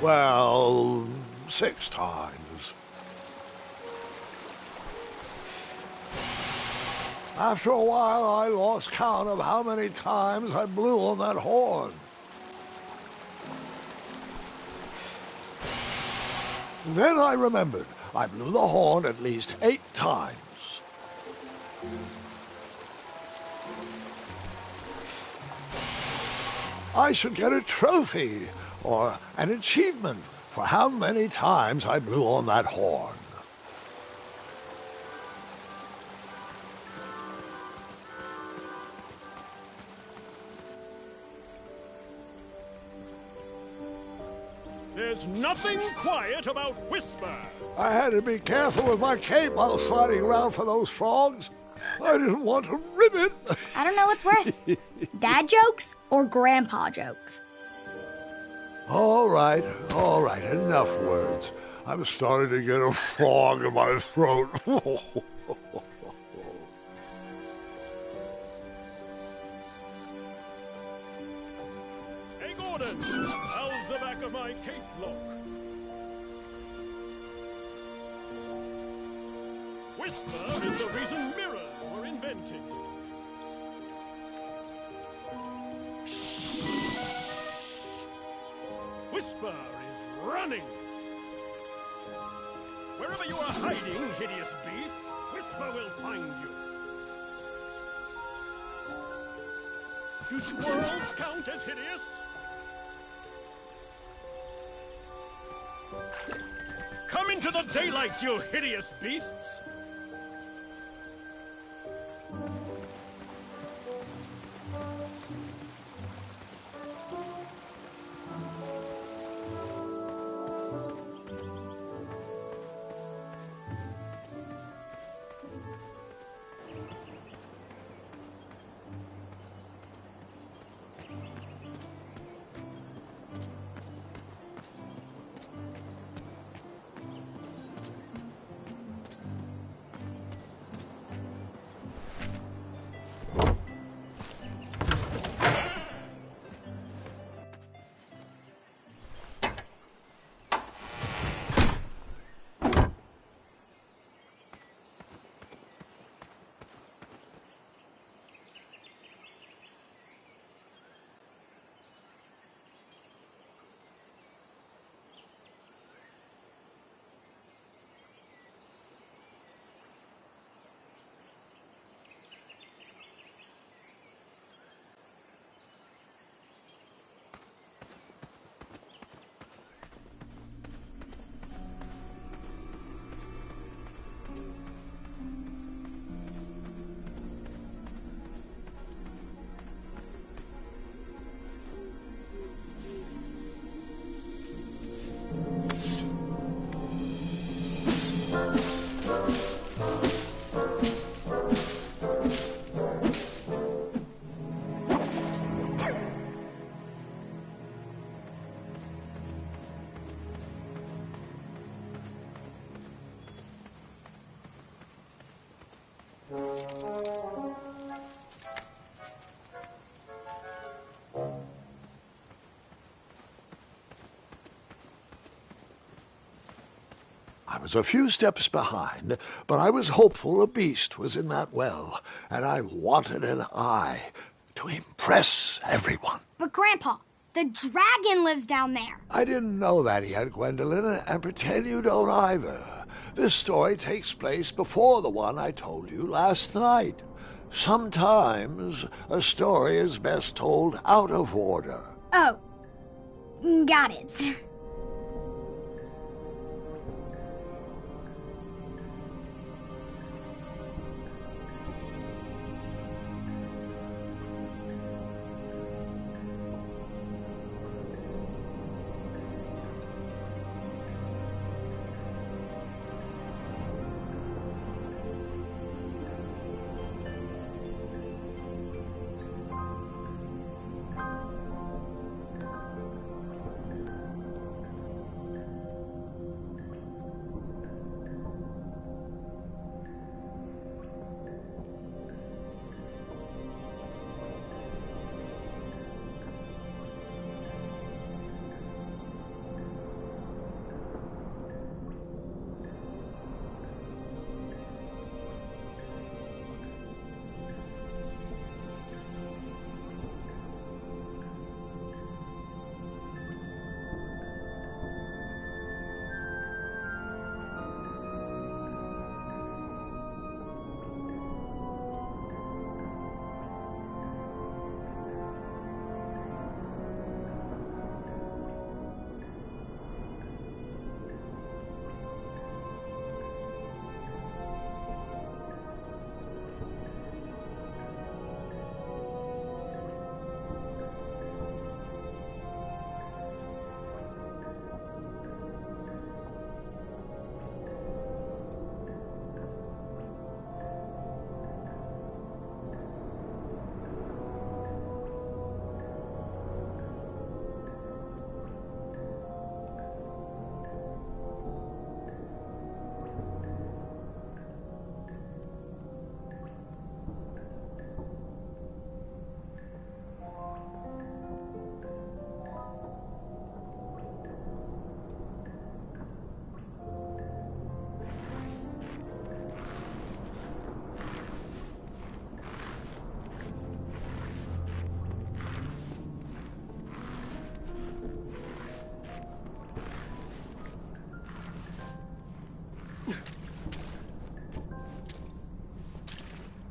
Well, 6 times. After a while, I lost count of how many times I blew on that horn. Then I remembered I blew the horn at least 8 times. I should get a trophy or an achievement for how many times I blew on that horn. There's nothing quiet about Whisper. I had to be careful with my cape while sliding around for those frogs. I didn't want to rip it. I don't know what's worse, dad jokes or grandpa jokes. All right, enough words. I'm starting to get a frog in my throat. Hey, Gordon, how's the back of my cape look? Whisper is the reason mirrors were invented. Whisper is running. Wherever you are hiding, hideous beasts, Whisper will find you. Do squirrels count as hideous? Come into the daylight, you hideous beasts! I was a few steps behind, but I was hopeful a beast was in that well, and I wanted an eye to impress everyone. But Grandpa, the dragon lives down there. I didn't know that yet, Gwendolyn, and pretend you don't either. This story takes place before the one I told you last night. Sometimes a story is best told out of order. Oh, got it.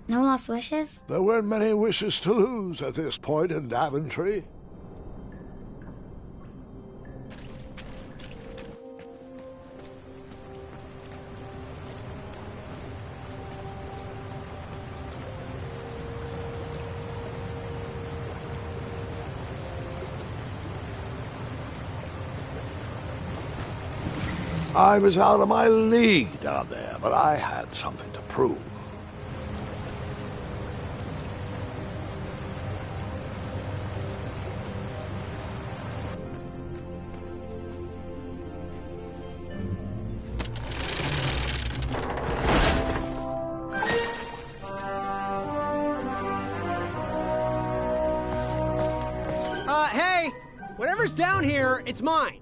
No lost wishes? There weren't many wishes to lose at this point in Daventry. I was out of my league down there, but I had something to prove. Hey! Whatever's down here, it's mine.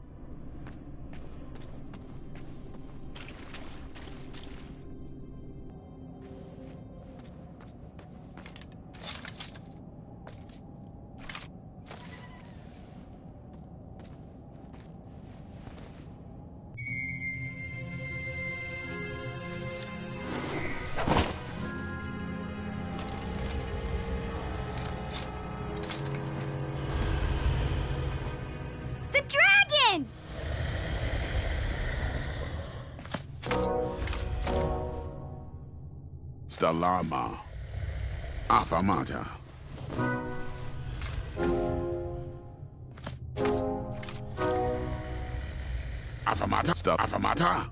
Stalama. Afamata. Afamata. Afamata.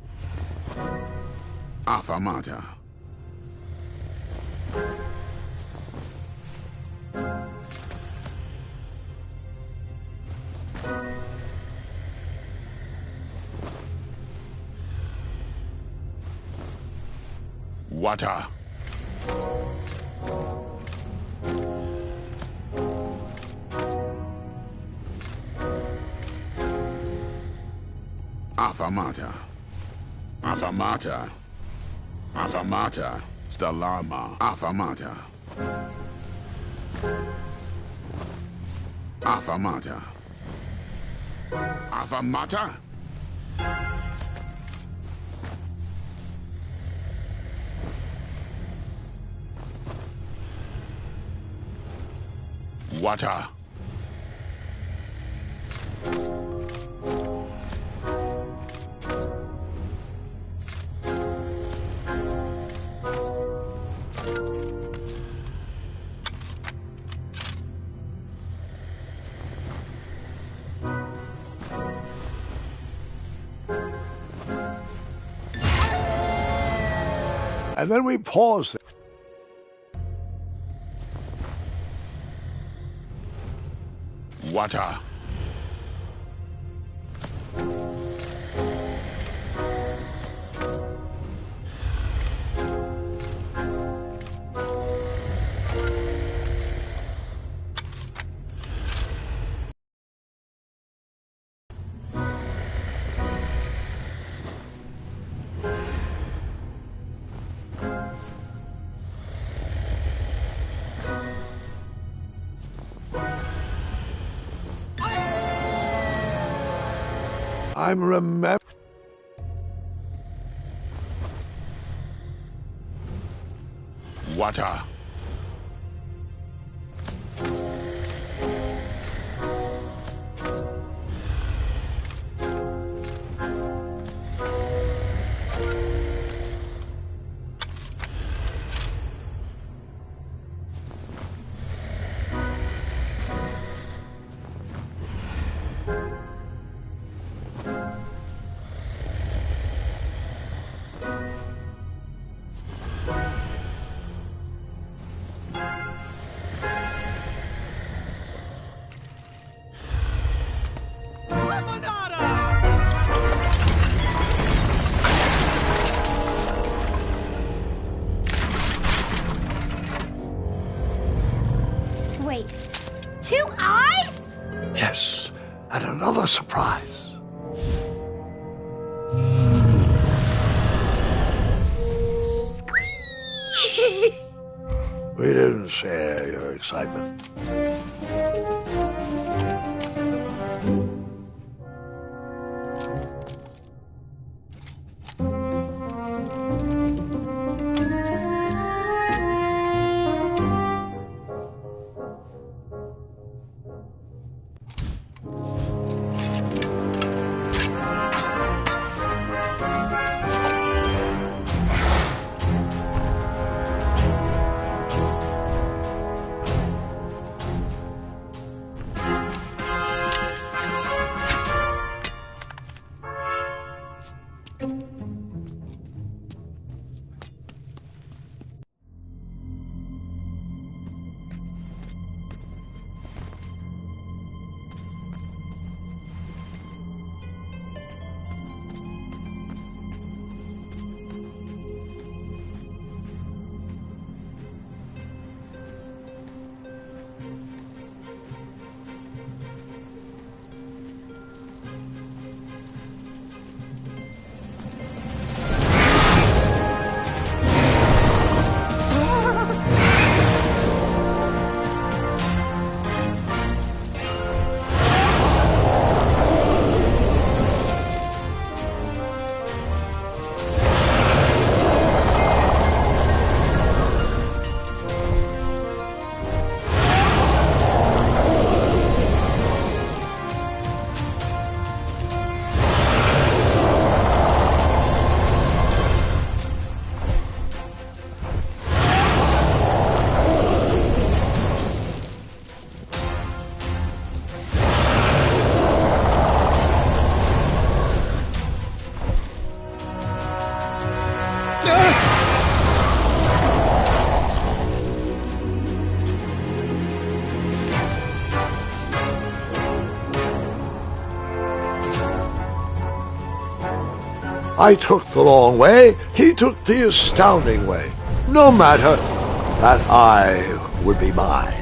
Afamata. Water. Affamata. Affamata. Affamata. Stalama. Affamata. Affamata. Affamata? Water. And then we paused. Water. I'm remember. Water. Wait, 2 eyes? Yes, and another surprise. Squeak! We didn't share your excitement. I took the long way, he took the astounding way. no matter that I would be mine.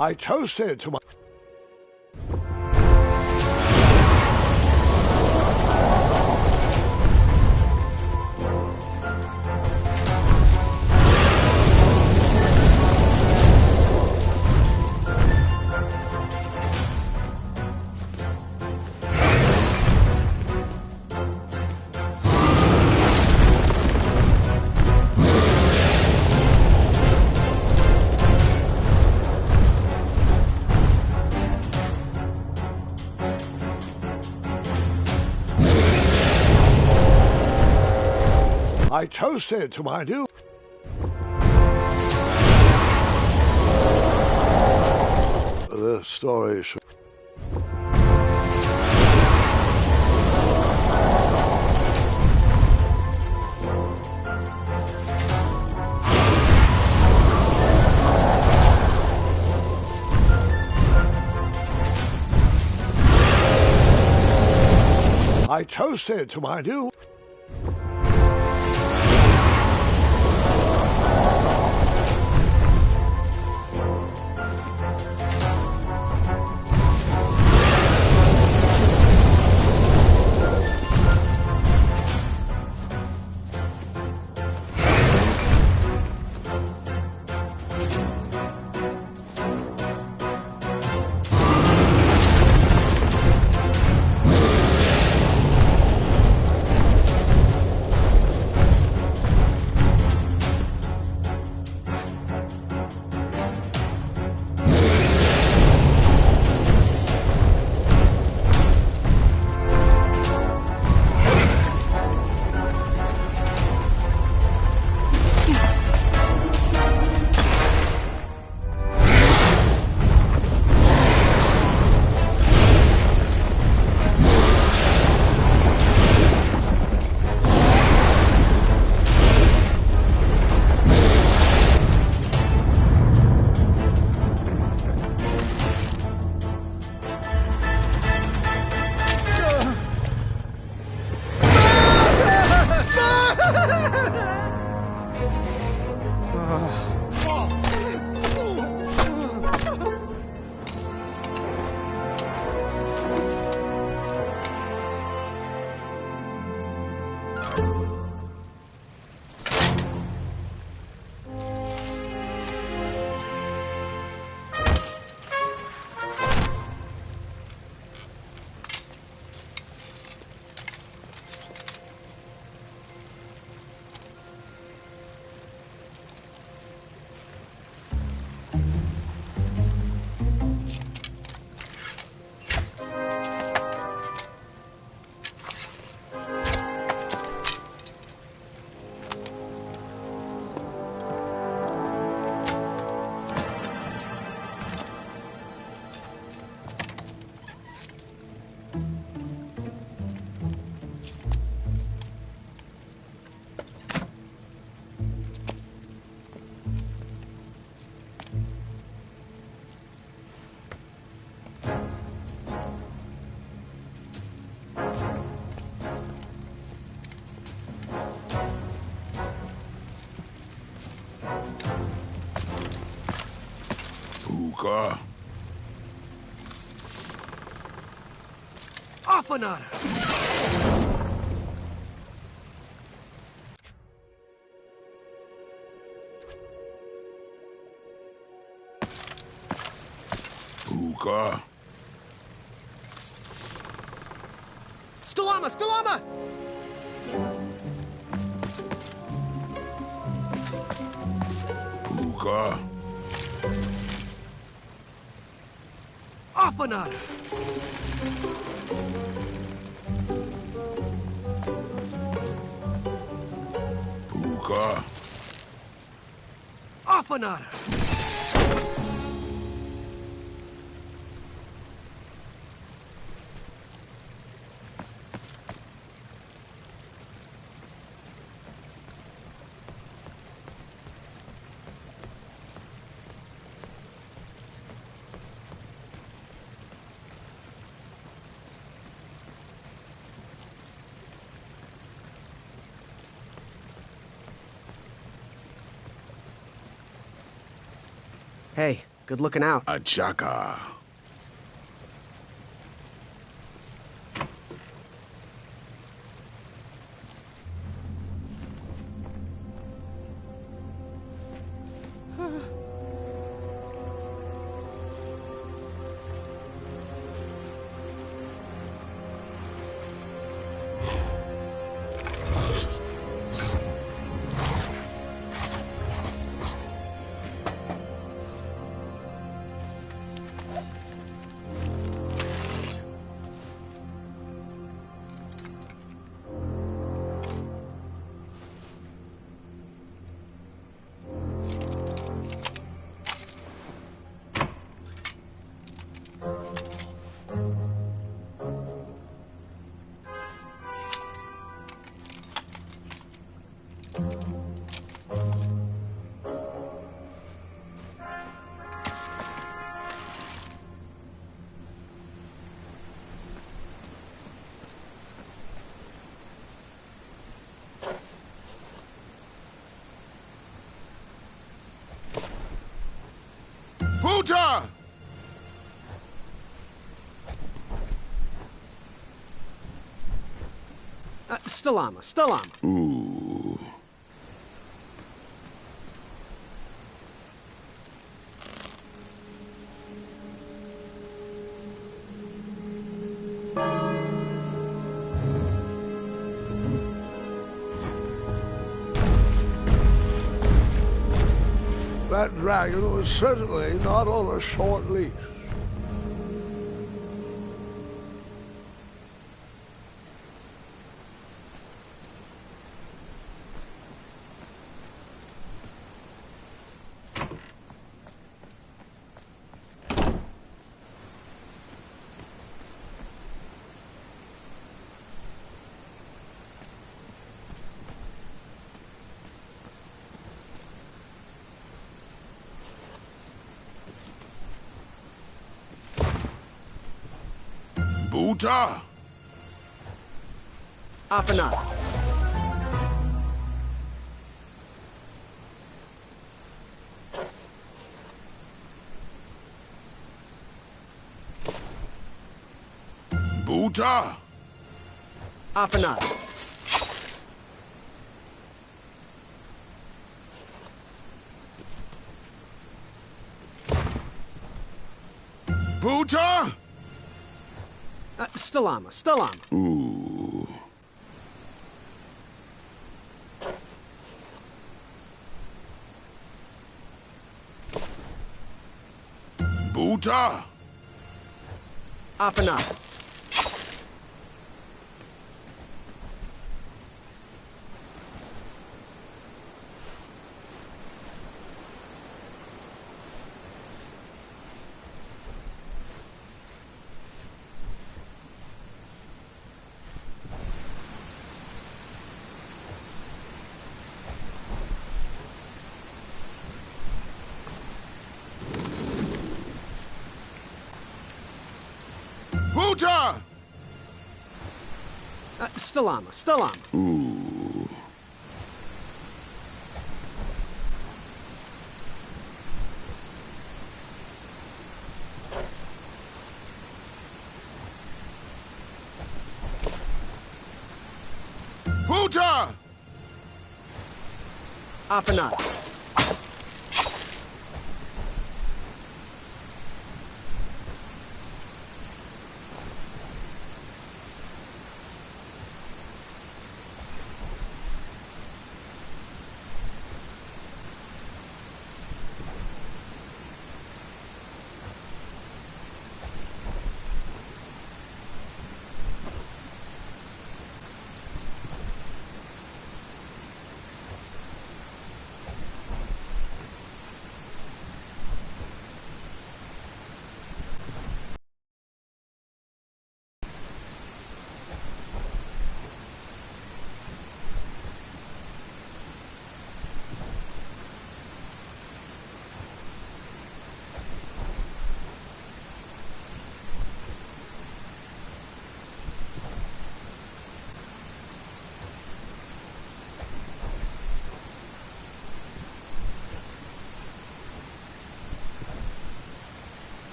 I toasted to my... I toasted to my new... The story should... I toasted to my new... Puka. Afanada! Puka. Stalama! Stalama! Puka. Afanada! Puka. Afanada! Hey, good looking out. Achaka. Puta! Stalama. Ooh. That dragon was certainly not on a short leash. Buta! Afanada. Buta! Afanada. Buta! Stalama. Ooh. Buta! Afanada. Buta! Stalama. Ooh. Buta! Afanada.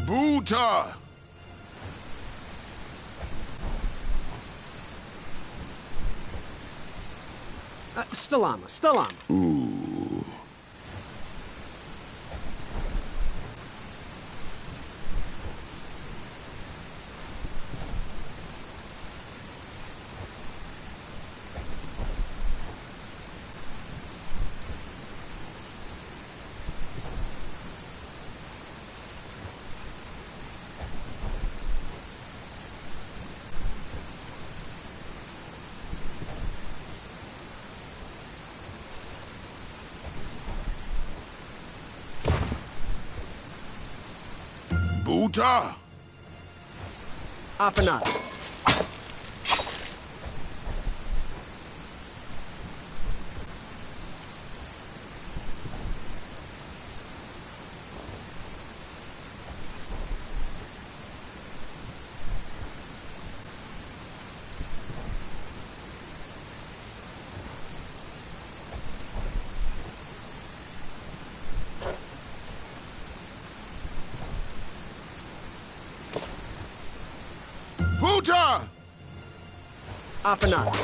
Buta! Stalama. Ooh. Buta! Afanat. Buta! Afanat.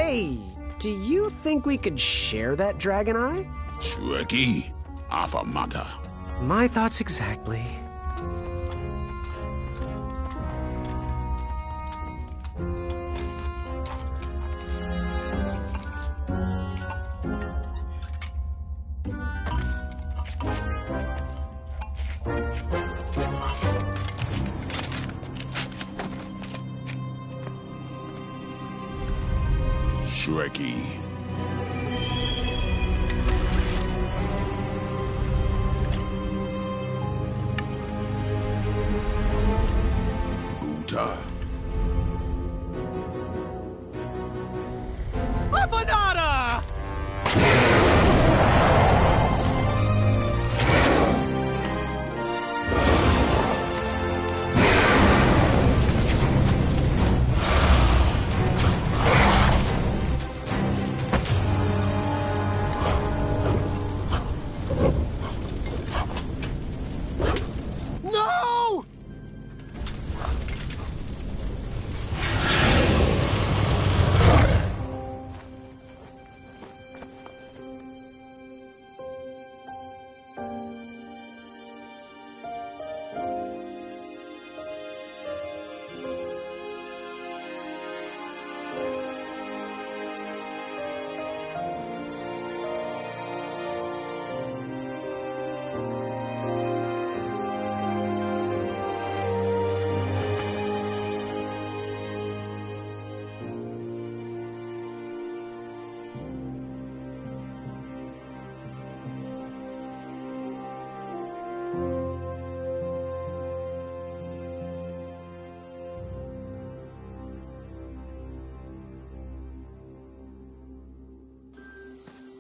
Hey, do you think we could share that dragon eye? Shrekky, affirmata. My thoughts exactly. Shrekky. Buta. Apanada! No!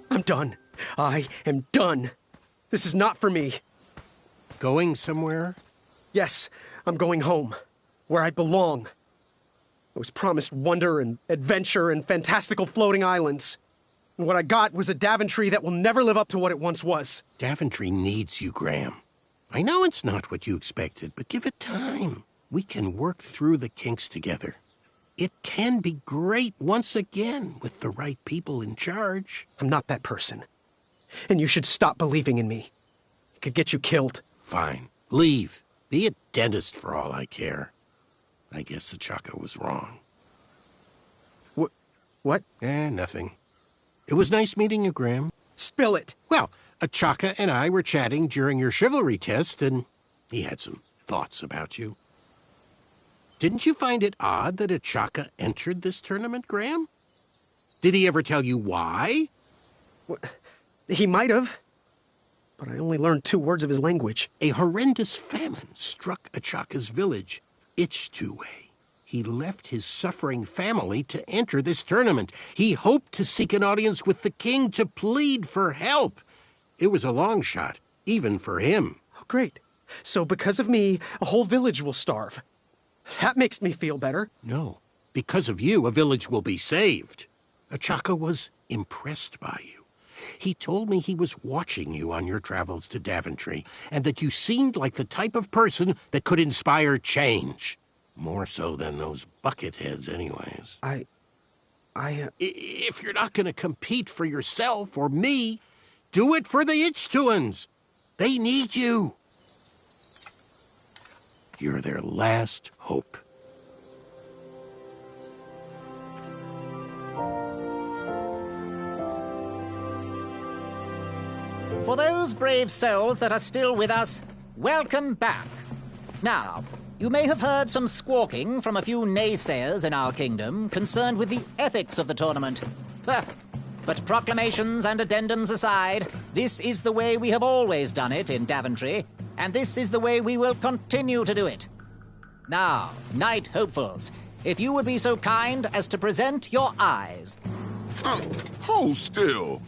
I'm done. I am done. This is not for me. Going somewhere? Yes, I'm going home, where I belong. I was promised wonder and adventure and fantastical floating islands. And what I got was a Daventry that will never live up to what it once was. Daventry needs you, Graham. I know it's not what you expected, but give it time. We can work through the kinks together. It can be great once again with the right people in charge. I'm not that person. And you should stop believing in me. It could get you killed. Fine. Leave. Be a dentist for all I care. I guess Achaka was wrong. What? Nothing. It was nice meeting you, Graham. Spill it. Well, Achaka and I were chatting during your chivalry test, and he had some thoughts about you. Didn't you find it odd that Achaka entered this tournament, Graham? Did he ever tell you why? He might have. But I only learned 2 words of his language. A horrendous famine struck Achaka's village, Ichtue. He left his suffering family to enter this tournament. He hoped to seek an audience with the king to plead for help. It was a long shot, even for him. Oh, great. So because of me, a whole village will starve. That makes me feel better. No. Because of you, a village will be saved. Achaka was impressed by you. He told me he was watching you on your travels to Daventry, and that you seemed like the type of person that could inspire change. More so than those bucket heads, anyways. If you're not going to compete for yourself or me, do it for the Ichtuans. They need you. You're their last hope. For those brave souls that are still with us, welcome back. Now, you may have heard some squawking from a few naysayers in our kingdom concerned with the ethics of the tournament. But proclamations and addendums aside, this is the way we have always done it in Daventry, and this is the way we will continue to do it. Now, Knight Hopefuls, if you would be so kind as to present your eyes. Hold still.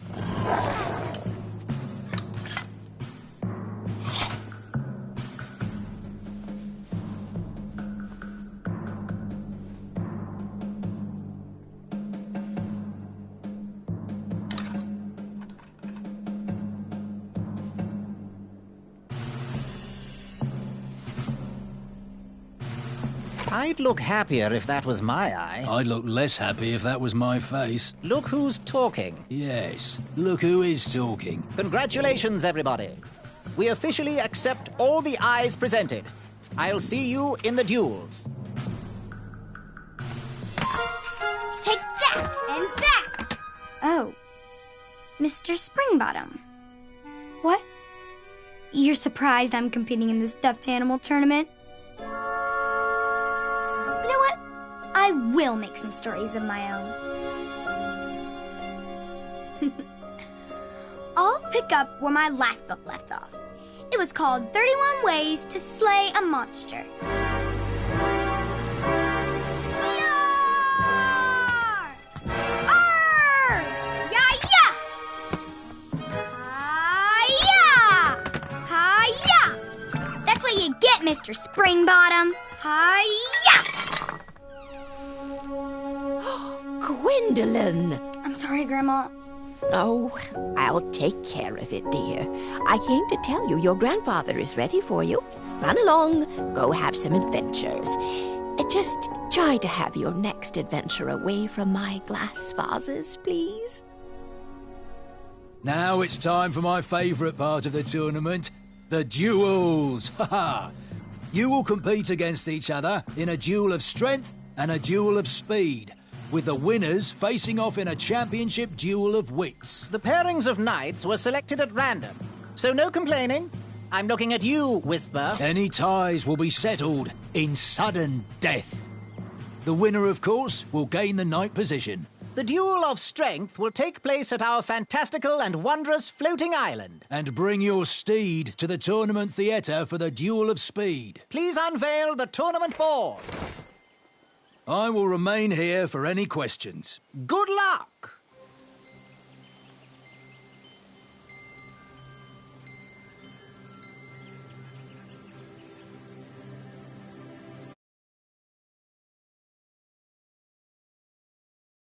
I'd look happier if that was my eye. I'd look less happy if that was my face. Look who's talking. Yes, look who is talking. Congratulations, everybody. We officially accept all the eyes presented. I'll see you in the duels. Take that and that! Oh, Mr. Springbottom. What? You're surprised I'm competing in the stuffed animal tournament? You know what? I will make some stories of my own. I'll pick up where my last book left off. It was called 31 Ways to Slay a Monster. Yar! Arr! Ya-ya! Hi-ya! Hi-ya! That's what you get, Mr. Springbottom. Hi-ya! Gwendolyn! I'm sorry, Grandma. Oh, I'll take care of it, dear. I came to tell you your grandfather is ready for you. Run along, go have some adventures. Just try to have your next adventure away from my glass vases, please. Now it's time for my favourite part of the tournament, the duels. Ha-ha! You will compete against each other in a duel of strength and a duel of speed, with the winners facing off in a championship duel of wits. The pairings of knights were selected at random, so no complaining. I'm looking at you, Whisper. Any ties will be settled in sudden death. The winner, of course, will gain the knight position. The duel of strength will take place at our fantastical and wondrous floating island. And bring your steed to the tournament theatre for the duel of speed. Please unveil the tournament board. I will remain here for any questions. Good luck!